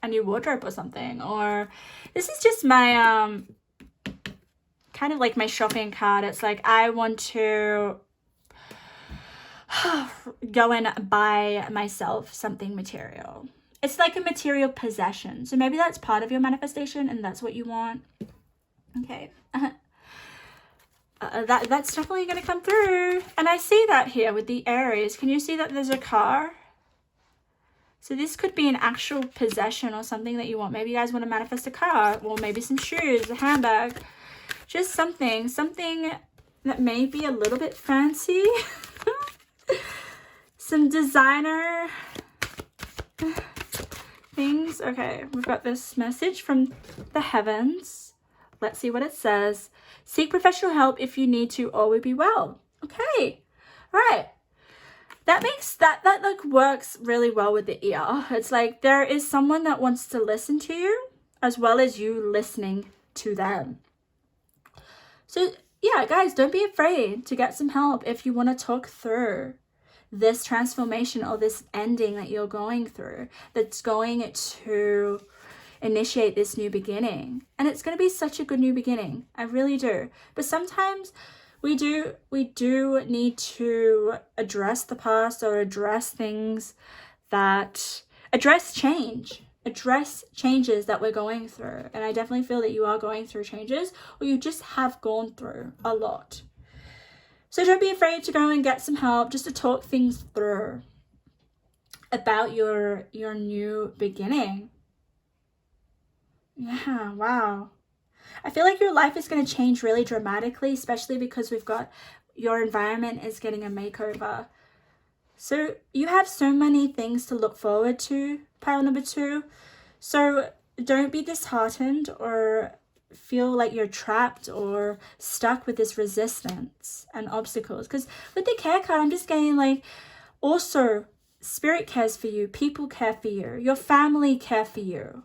a new wardrobe or something, or this is just my kind of like my shopping card. It's like I want to go and buy myself something material. It's like a material possession. So maybe that's part of your manifestation and that's what you want. Okay. That's definitely going to come through. And I see that here with the Aries. Can you see that there's a car? So this could be an actual possession or something that you want. Maybe you guys want to manifest a car, or maybe some shoes, a handbag. Just something that may be a little bit fancy. Some designer things. Okay, we've got this message from the heavens. Let's see what it says. Seek professional help if you need to, or will be well. Okay, all right. That makes that like works really well with the ear. It's like there is someone that wants to listen to you as well as you listening to them. So yeah, guys, don't be afraid to get some help if you want to talk through this transformation or this ending that you're going through, that's going to initiate this new beginning. And it's going to be such a good new beginning. I really do. But sometimes we do need to address the past, or address things that address changes that we're going through. And I definitely feel that you are going through changes, or you just have gone through a lot. So don't be afraid to go and get some help, just to talk things through about your new beginning. Yeah, wow. I feel like your life is going to change really dramatically, especially because we've got your environment is getting a makeover. So you have so many things to look forward to, pile number 2. So don't be disheartened or feel like you're trapped or stuck with this resistance and obstacles. Because with the care card, I'm just getting like, also spirit cares for you, people care for you, your family care for you.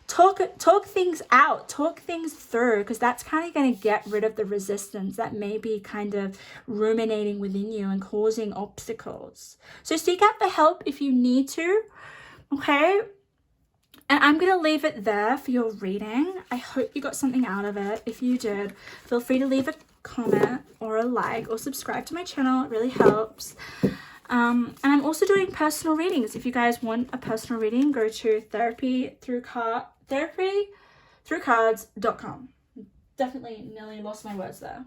Talk things out, talk things through, because that's kind of going to get rid of the resistance that may be kind of ruminating within you and causing obstacles. So seek out the help if you need to, okay? And I'm going to leave it there for your reading. I hope you got something out of it. If you did, feel free to leave a comment or a like or subscribe to my channel. It really helps. And I'm also doing personal readings. If you guys want a personal reading, go to therapythroughcards.com. Definitely nearly lost my words there.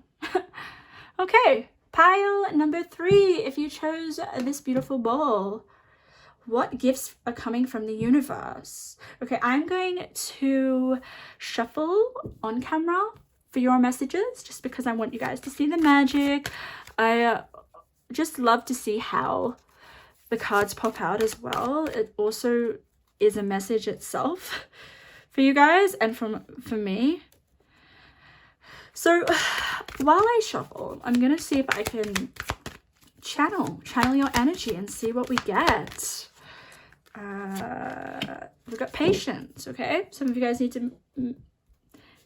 Okay, pile number 3. If you chose this beautiful bowl, what gifts are coming from the universe? Okay, I'm going to shuffle on camera for your messages, just because I want you guys to see the magic. I just love to see how the cards pop out as well. It also is a message itself for you guys and for me. So while I shuffle, I'm gonna see if I can channel your energy and see what we get. We've got patience, okay? Some of you guys need to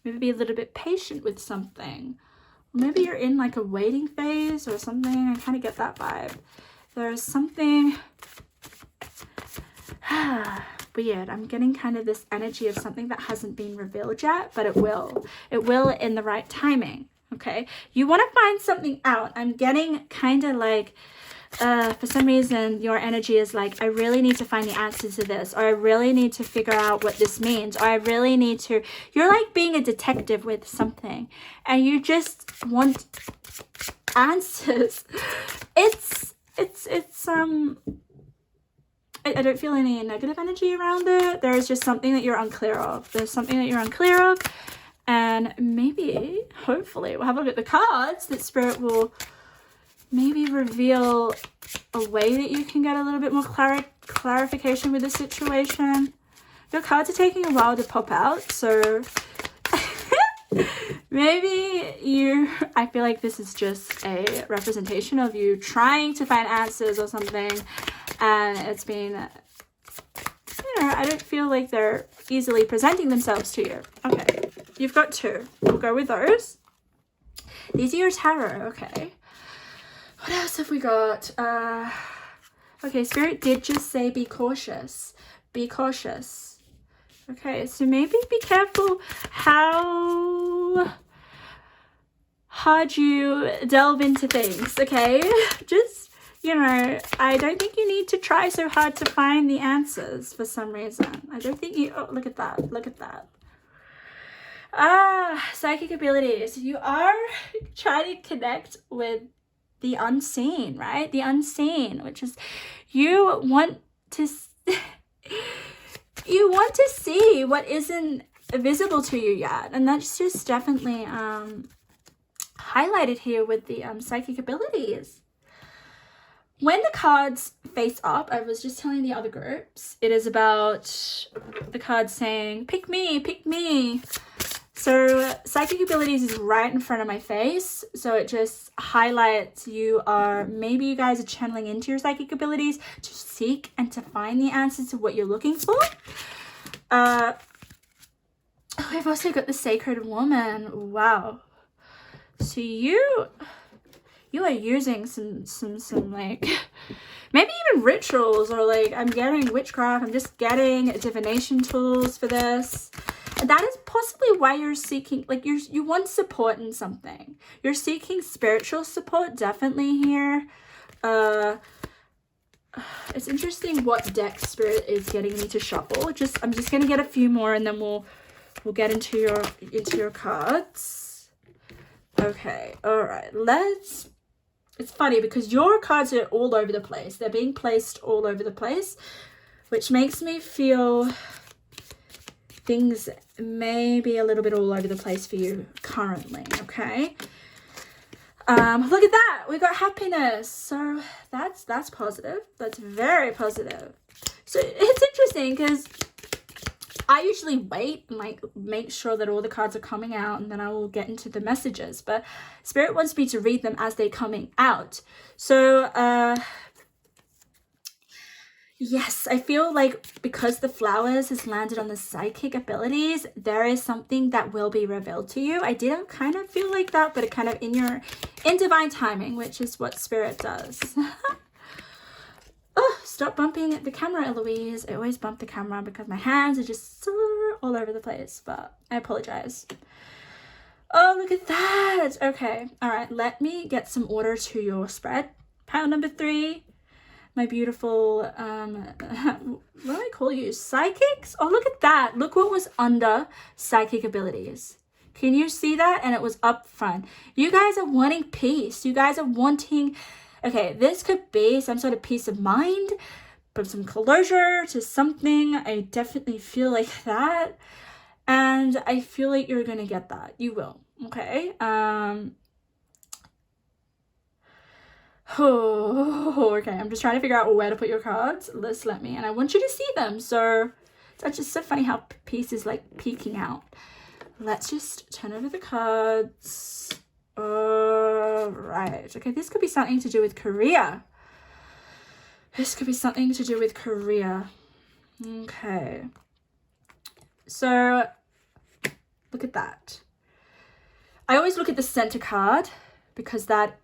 maybe be a little bit patient with something. Maybe you're in like a waiting phase or something. I kind of get that vibe. There's something weird. I'm getting kind of this energy of something that hasn't been revealed yet, but it will. It will in the right timing, okay? You want to find something out. I'm getting kind of like, for some reason, your energy is like, I really need to find the answers to this, or I really need to figure out what this means, or I really need to, you're like being a detective with something, and you just want answers. I don't feel any negative energy around it. There's just something that you're unclear of. There's something that you're unclear of, and maybe, hopefully, we'll have a look at the cards that Spirit will maybe reveal a way that you can get a little bit more clarification with the situation. Your cards are taking a while to pop out, so maybe I feel like this is just a representation of you trying to find answers or something, and it's been, I don't feel like they're easily presenting themselves to you. Okay, you've got 2. We'll go with those. These are your tarot, okay. What else have we got? Okay, Spirit did just say be cautious. Be cautious. Okay, so maybe be careful how hard you delve into things, okay? Just, I don't think you need to try so hard to find the answers for some reason. I don't think you, oh, look at that. Look at that. Psychic abilities. You are trying to connect with the unseen, right? The unseen, which is you want to see what isn't visible to you yet, and that's just definitely highlighted here with the psychic abilities. When the cards face up, I was just telling the other groups, it is about the cards saying pick me, pick me. So psychic abilities is right in front of my face. So it just highlights maybe you guys are channeling into your psychic abilities to seek and to find the answers to what you're looking for. We've also got the Sacred Woman. Wow. So you are using some like, maybe even rituals, or like, I'm getting witchcraft. I'm just getting divination tools for this. That is possibly why you're seeking, like you want support in something. You're seeking spiritual support, definitely here. It's interesting what deck Spirit is getting me to shuffle. I'm just gonna get a few more, and then we'll get into your cards. Okay, all right. It's funny because your cards are all over the place. They're being placed all over the place, which makes me feel things may be a little bit all over the place for you currently, okay? Look at that, we got happiness. So that's positive. That's very positive. So it's interesting because I usually wait and like make sure that all the cards are coming out, and then I will get into the messages, but Spirit wants me to read them as they're coming out. So yes, I feel like because the flowers has landed on the psychic abilities, there is something that will be revealed to you. I didn't kind of feel like that, but it kind of in divine timing, which is what Spirit does. Oh, stop bumping the camera, Eloise. I always bump the camera because my hands are just all over the place, but I apologize. Oh, look at that. Okay, all right, let me get some order to your spread. Pile number 3. My beautiful, what do I call you? Psychics? Oh, look at that. Look what was under psychic abilities. Can you see that? And it was up front. You guys are wanting peace. You guys are wanting, okay, this could be some sort of peace of mind, but some closure to something. I definitely feel like that. And I feel like you're going to get that. You will. Okay. Oh, okay. I'm just trying to figure out where to put your cards. Let me. And I want you to see them. So it's just so funny how peace is like peeking out. Let's just turn over the cards. All right. Okay, this could be something to do with career. This could be something to do with career. Okay. So look at that. I always look at the center card because that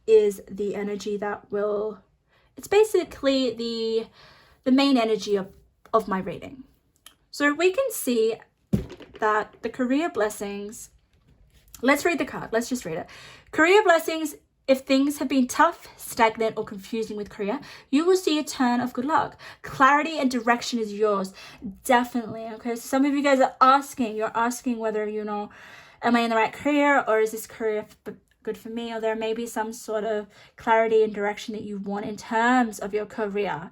is the energy that will, it's basically the main energy of my reading. So we can see that the career blessings, let's read the card. Let's just read it. Career blessings. If things have been tough, stagnant, or confusing with career, you will see a turn of good luck. Clarity and direction is yours. Definitely. Okay. So some of you guys are asking, you're asking whether, you know, am I in the right career, or is this career good for me? Or there may be some sort of clarity and direction that you want in terms of your career.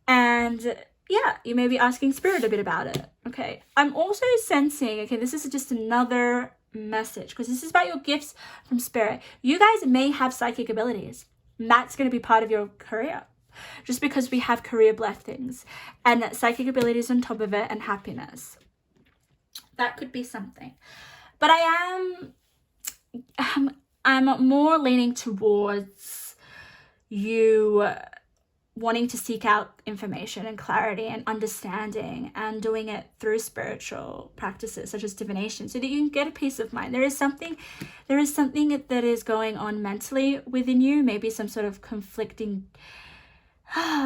And yeah, you may be asking Spirit a bit about it. Okay. I'm also sensing, okay, this is just another message because this is about your gifts from Spirit. You guys may have psychic abilities, and that's going to be part of your career, just because we have career blessings and psychic abilities on top of it, and happiness. That could be something. But I'm more leaning towards you wanting to seek out information and clarity and understanding, and doing it through spiritual practices such as divination, so that you can get a peace of mind. There is something that is going on mentally within you, maybe some sort of conflicting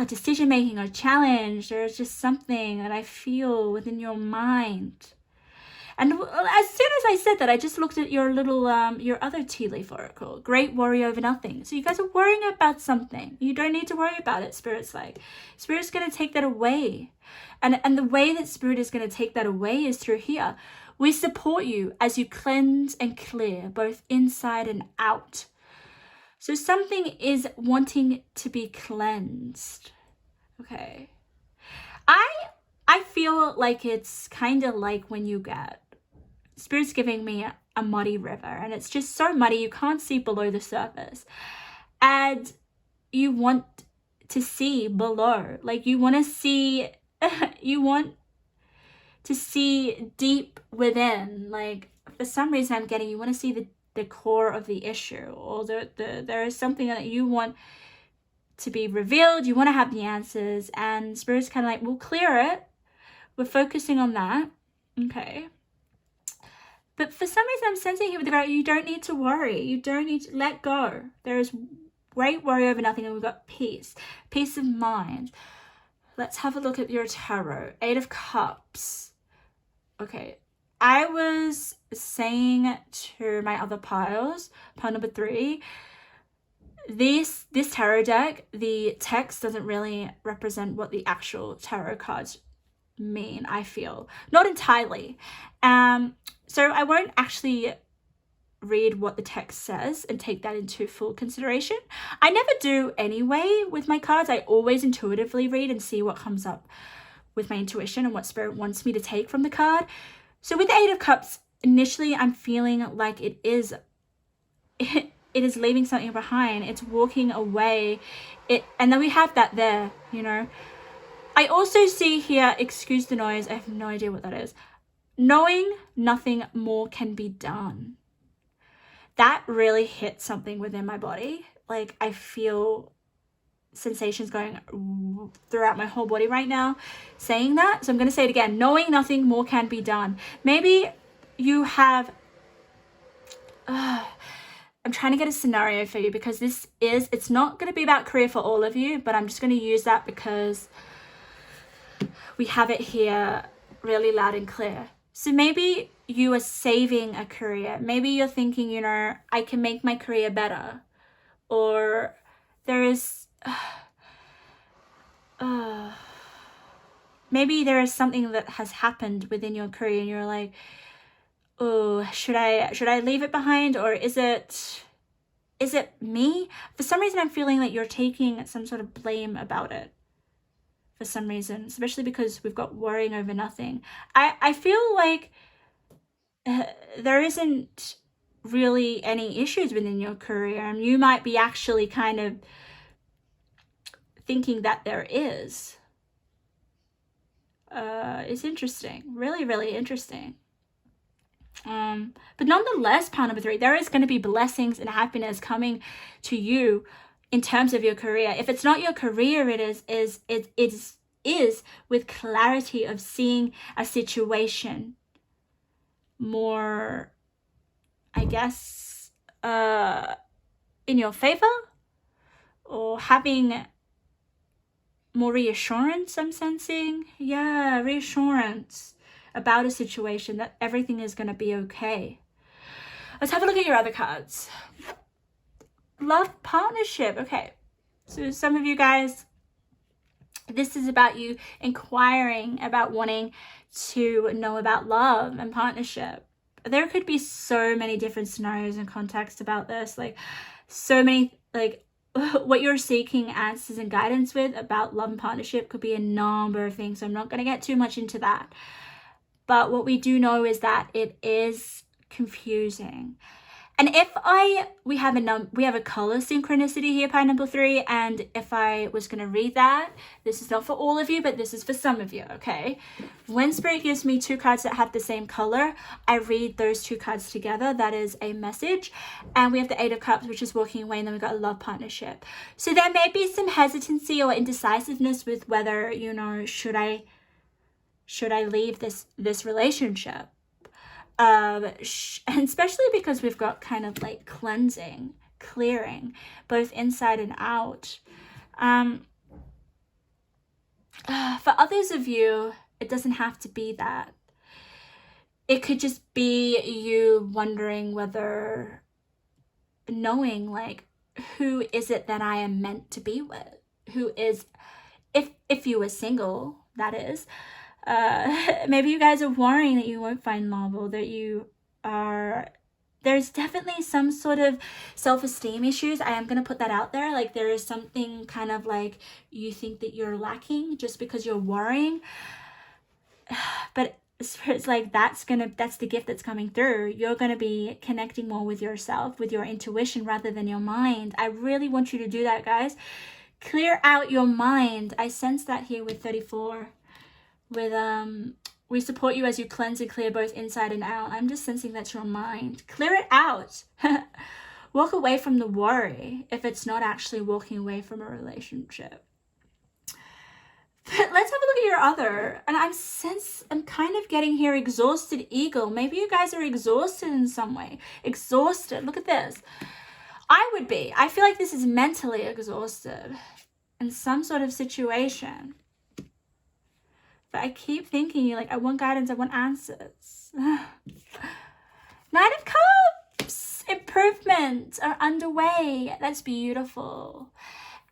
decision making or challenge. There's just something that I feel within your mind. And as soon as I said that, I just looked at your little, your other tea leaf oracle, Great Worry Over Nothing. So you guys are worrying about something. You don't need to worry about it, Spirit's like. Spirit's going to take that away. And the way that Spirit is going to take that away is through here. We support you as you cleanse and clear, both inside and out. So something is wanting to be cleansed. Okay. I feel like it's kind of like when you get, Spirit's giving me a muddy river, and it's just so muddy you can't see below the surface, and you want to see below, like you want to see deep within. Like for some reason I'm getting, you want to see the core of the issue, or there is something that you want to be revealed. You want to have the answers, and Spirit's kind of like, we'll clear it. We're focusing on that. Okay. But for some reason I'm sensing here with the Great, you don't need to worry. You don't need to let go. There is great worry over nothing, and we've got peace. Peace of mind. Let's have a look at your tarot. 8 of Cups. Okay. I was saying to my other piles, pile number 3, this tarot deck, the text doesn't really represent what the actual tarot cards mean, I feel. Not entirely. So I won't actually read what the text says and take that into full consideration. I never do anyway with my cards. I always intuitively read and see what comes up with my intuition and what Spirit wants me to take from the card. So with the 8 of Cups, initially I'm feeling like it is it is leaving something behind. It's walking away. And then we have that there, you know. I also see here, excuse the noise, I have no idea what that is. Knowing nothing more can be done. That really hit something within my body. Like, I feel sensations going throughout my whole body right now saying that. So I'm going to say it again. Knowing nothing more can be done. Maybe you have... I'm trying to get a scenario for you, because it's not going to be about career for all of you, but I'm just going to use that because we have it here really loud and clear. So maybe you are saving a career. Maybe you're thinking, you know, I can make my career better. Or there is... maybe there is something that has happened within your career and you're like, oh, should I leave it behind, or is it me? For some reason, I'm feeling like you're taking some sort of blame about it. For some reason, especially because we've got worrying over nothing. I feel like there isn't really any issues within your career, and you might be actually kind of thinking that there is. It's interesting, really, really interesting. But nonetheless, pile number 3, there is going to be blessings and happiness coming to you in terms of your career. If it's not your career, it is with clarity of seeing a situation more, I guess, in your favor, or having more reassurance. I'm sensing, yeah, reassurance about a situation, that everything is going to be okay. Let's have a look at your other cards. Love, partnership. Okay, so some of you guys, this is about you inquiring about wanting to know about love and partnership. There could be so many different scenarios and contexts about this, like so many, like what you're seeking answers and guidance with about love and partnership could be a number of things. So I'm not going to get too much into that. But what we do know is that it is confusing. And if we have a color synchronicity here, pile number 3, and if I was going to read that, this is not for all of you, but this is for some of you, okay? When Spirit gives me 2 cards that have the same color, I read those 2 cards together. That is a message. And we have the 8 of Cups, which is walking away, and then we've got a love partnership. So there may be some hesitancy or indecisiveness with whether, you know, should I leave this relationship? And especially because we've got kind of like cleansing, clearing, both inside and out. For others of you, it doesn't have to be that. It could just be you wondering whether, knowing like, who is it that I am meant to be with? Who is, if you were single, that is. Maybe you guys are worrying that you won't find love, or that there's definitely some sort of self-esteem issues. I am going to put that out there. Like, there is something kind of like you think that you're lacking just because you're worrying. But it's like that's the gift that's coming through. You're going to be connecting more with yourself, with your intuition rather than your mind. I really want you to do that, guys. Clear out your mind. I sense that here with 34. With we support you as you cleanse and clear both inside and out. I'm just sensing that's your mind. Clear it out. Walk away from the worry if it's not actually walking away from a relationship. But let's have a look at your other. And I'm kind of getting here exhausted eagle. Maybe you guys are exhausted in some way. Exhausted. Look at this. I would be. I feel like this is mentally exhausted in some sort of situation. But I keep thinking, you're like, I want guidance, I want answers. 9 of Cups! Improvements are underway. That's beautiful.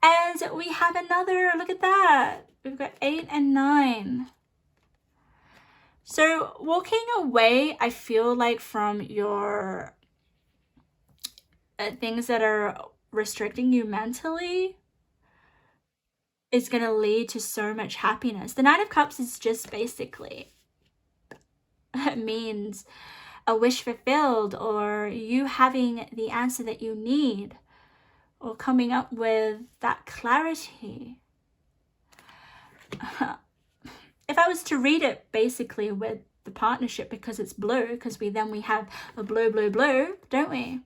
And we have another, look at that. We've got 8 and 9. So walking away, I feel like from your things that are restricting you mentally, is going to lead to so much happiness. The 9 of Cups is just basically, it means a wish fulfilled, or you having the answer that you need, or coming up with that clarity. If I was to read it basically with the partnership, because it's blue, because we have a blue, blue, blue, don't we?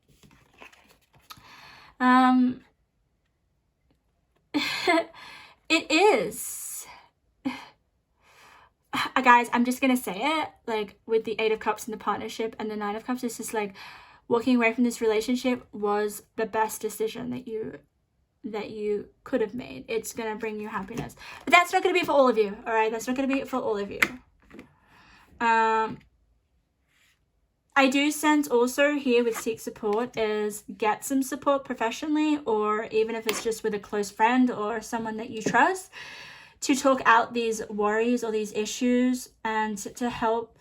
It is. Guys, I'm just gonna say it, like with the 8 of Cups and the partnership and the 9 of Cups, it's just like walking away from this relationship was the best decision that you could have made. It's gonna bring you happiness, but that's not gonna be for all of you. All right, that's not gonna be for all of you. I do sense also here with seek support is get some support professionally, or even if it's just with a close friend or someone that you trust, to talk out these worries or these issues, and to help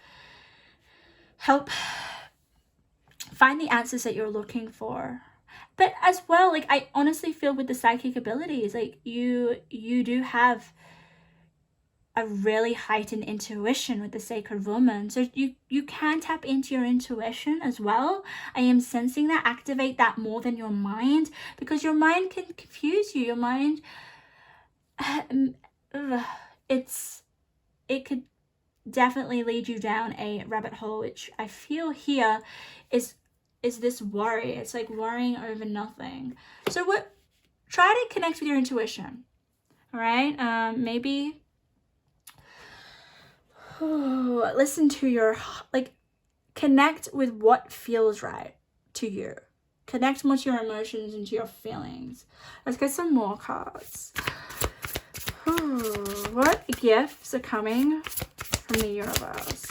find the answers that you're looking for. But as well, like, I honestly feel with the psychic abilities, like you do have a really heightened intuition with the Sacred Woman. So you can tap into your intuition as well. I am sensing that. Activate that more than your mind, because your mind can confuse you. Your mind, it could definitely lead you down a rabbit hole, which I feel here is this worry. It's like worrying over nothing. So try to connect with your intuition. All right, maybe listen to your, like, connect with what feels right to you. Connect more to your emotions and to your feelings. Let's get some more cards. What gifts are coming from the universe?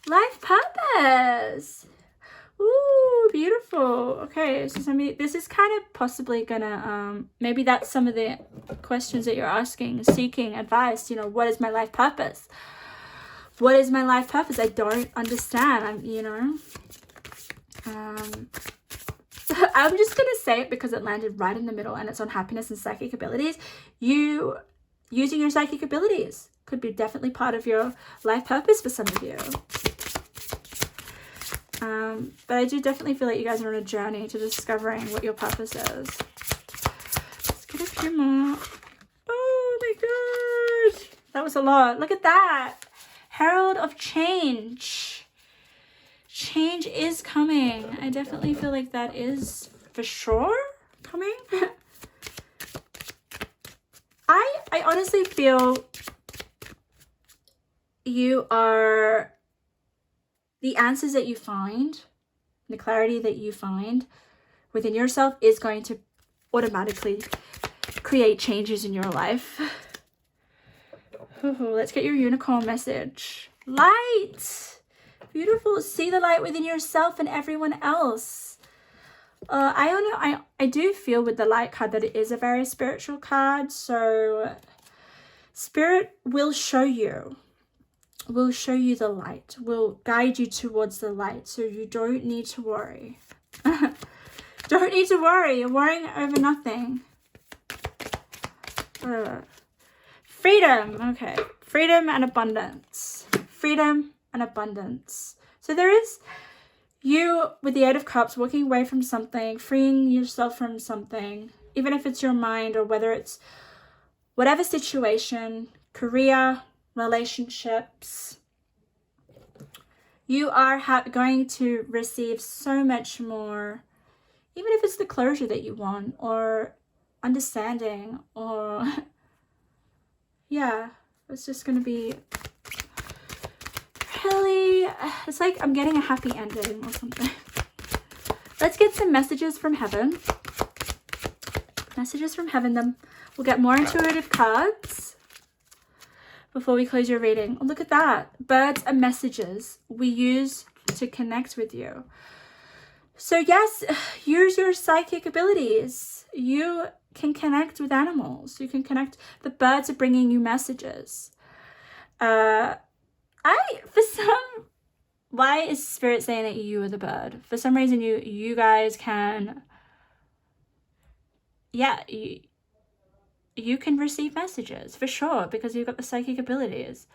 Life purpose. Ooh, beautiful. Okay, so this is kind of possibly gonna maybe that's some of the questions that you're asking, seeking advice. What is my life purpose? What is my life purpose? I don't understand. I'm just gonna say it because it landed right in the middle, and it's on happiness and psychic abilities. You using your psychic abilities could be definitely part of your life purpose for some of you. But I do definitely feel like you guys are on a journey to discovering what your purpose is. Let's get a few more. Oh my god, that was a lot. Look at that. Herald of change. Change is coming. I definitely feel like that is for sure coming. I honestly feel you are, the answers that you find, the clarity that you find within yourself is going to automatically create changes in your life. Let's get your unicorn message. Light. Beautiful. See the light within yourself and everyone else. I do feel with the light card that it is a very spiritual card. So spirit will show you the light, will guide you towards the light. So you don't need to worry. Don't need to worry. You're worrying over nothing. Freedom. Okay. Freedom and abundance. Freedom and abundance. So there is you with the 8 of Cups walking away from something, freeing yourself from something, even if it's your mind or whether it's whatever situation, career, relationships. You are going to receive so much more, even if it's the closure that you want or understanding, or yeah, it's just going to be really, it's like I'm getting a happy ending or something. Let's get some messages from heaven. Messages from heaven. Then we'll get more intuitive cards before we close your reading. Oh, look at that. Birds are messages we use to connect with you. So yes, use your psychic abilities. You can connect with animals. You can connect. The birds are bringing you messages. Why is spirit saying that you are the bird? For some reason, you guys can, yeah, you can receive messages for sure because you've got the psychic abilities.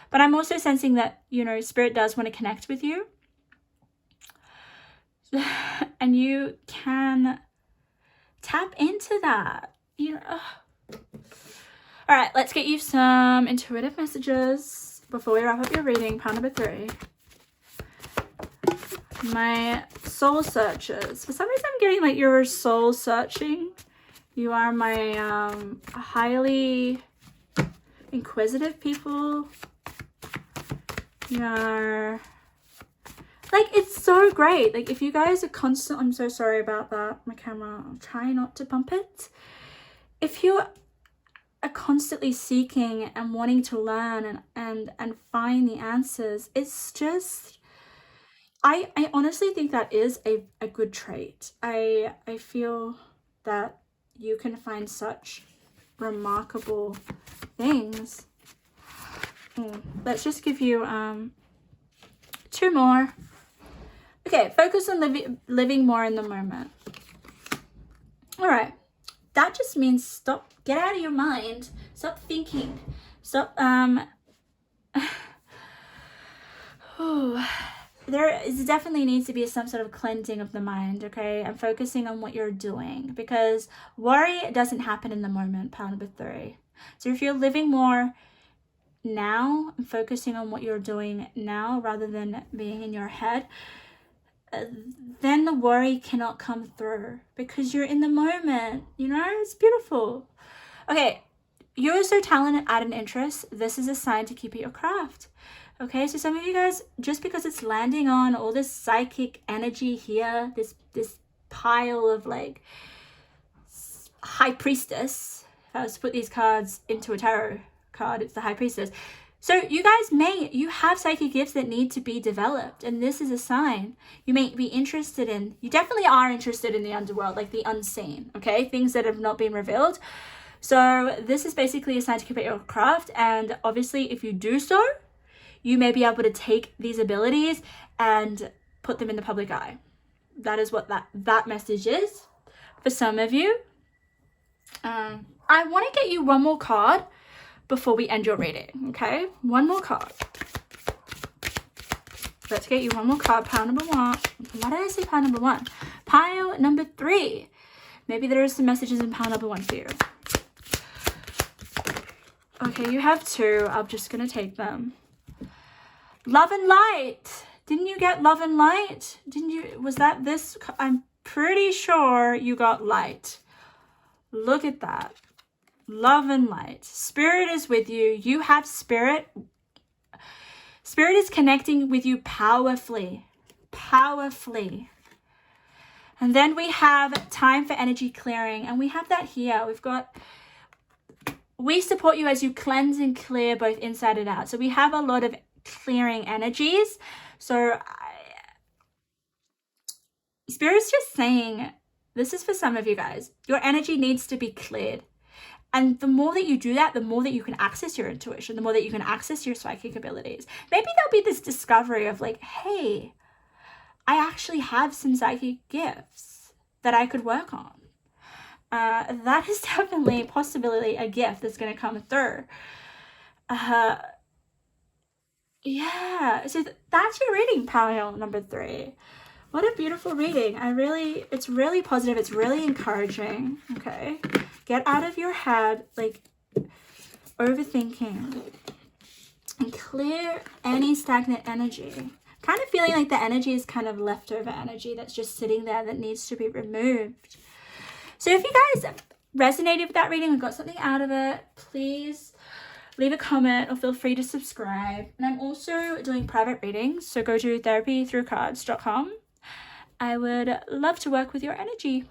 But I'm also sensing that, you know, Spirit does want to connect with you. And you can tap into that, you know. All right, let's get you some intuitive messages before we wrap up your reading. Pile number 3. My soul searchers. For some reason, I'm getting like you're soul searching. You are my highly inquisitive people. You are like, it's so great. Like, if you guys are constant, I'm so sorry about that. My camera, I'm trying not to bump it. If you are constantly seeking and wanting to learn and find the answers, it's just, I honestly think that is a good trait. I feel that you can find such remarkable things. Let's just give you 2 more. Okay, focus on living more in the moment. All right, that just means stop, get out of your mind, stop thinking, stop, there definitely needs to be some sort of cleansing of the mind, okay, and focusing on what you're doing, because worry doesn't happen in the moment, pile number 3. So if you're living more now and focusing on what you're doing now rather than being in your head, then the worry cannot come through because you're in the moment, you know. It's beautiful. Okay, you're so talented at an interest. This is a sign to keep at your craft. Okay, so some of you guys, just because it's landing on all this psychic energy here, this pile of like high priestess, if I was to put these cards into a tarot card, it's the high priestess. So you guys you have psychic gifts that need to be developed, and this is a sign. You may be interested in, you definitely are interested in the underworld, like the unseen, okay? Things that have not been revealed. So this is basically a sign to keep at your craft, and obviously if you do so, you may be able to take these abilities and put them in the public eye. That is what that message is for some of you. I want to get you one more card before we end your reading, okay? One more card. Let's get you one more card. Pile number 1. Why did I say pile number 1? Pile number 3. Maybe there are some messages in pile number 1 for you. Okay, you have 2. I'm just going to take them. Love and light. Didn't you get love and light? Didn't you? Was that this? I'm pretty sure you got light. Look at that. Love and light. Spirit is with you. You have spirit. Spirit is connecting with you powerfully. Powerfully. And then we have time for energy clearing. And we have that here. We support you as you cleanse and clear both inside and out. So we have a lot of clearing energies. So Spirit's just saying, this is for some of you guys. Your energy needs to be cleared. And the more that you do that, the more that you can access your intuition, the more that you can access your psychic abilities. Maybe there'll be this discovery of like, hey, I actually have some psychic gifts that I could work on. That is definitely possibly a gift that's going to come through. Yeah, so that's your reading, pile number 3. What a beautiful reading. It's really positive. It's really encouraging. Okay. Get out of your head, like overthinking, and clear any stagnant energy. Kind of feeling like the energy is kind of leftover energy that's just sitting there that needs to be removed. So if you guys resonated with that reading and got something out of it, please leave a comment or feel free to subscribe. And I'm also doing private readings, so go to therapythroughcards.com. I would love to work with your energy.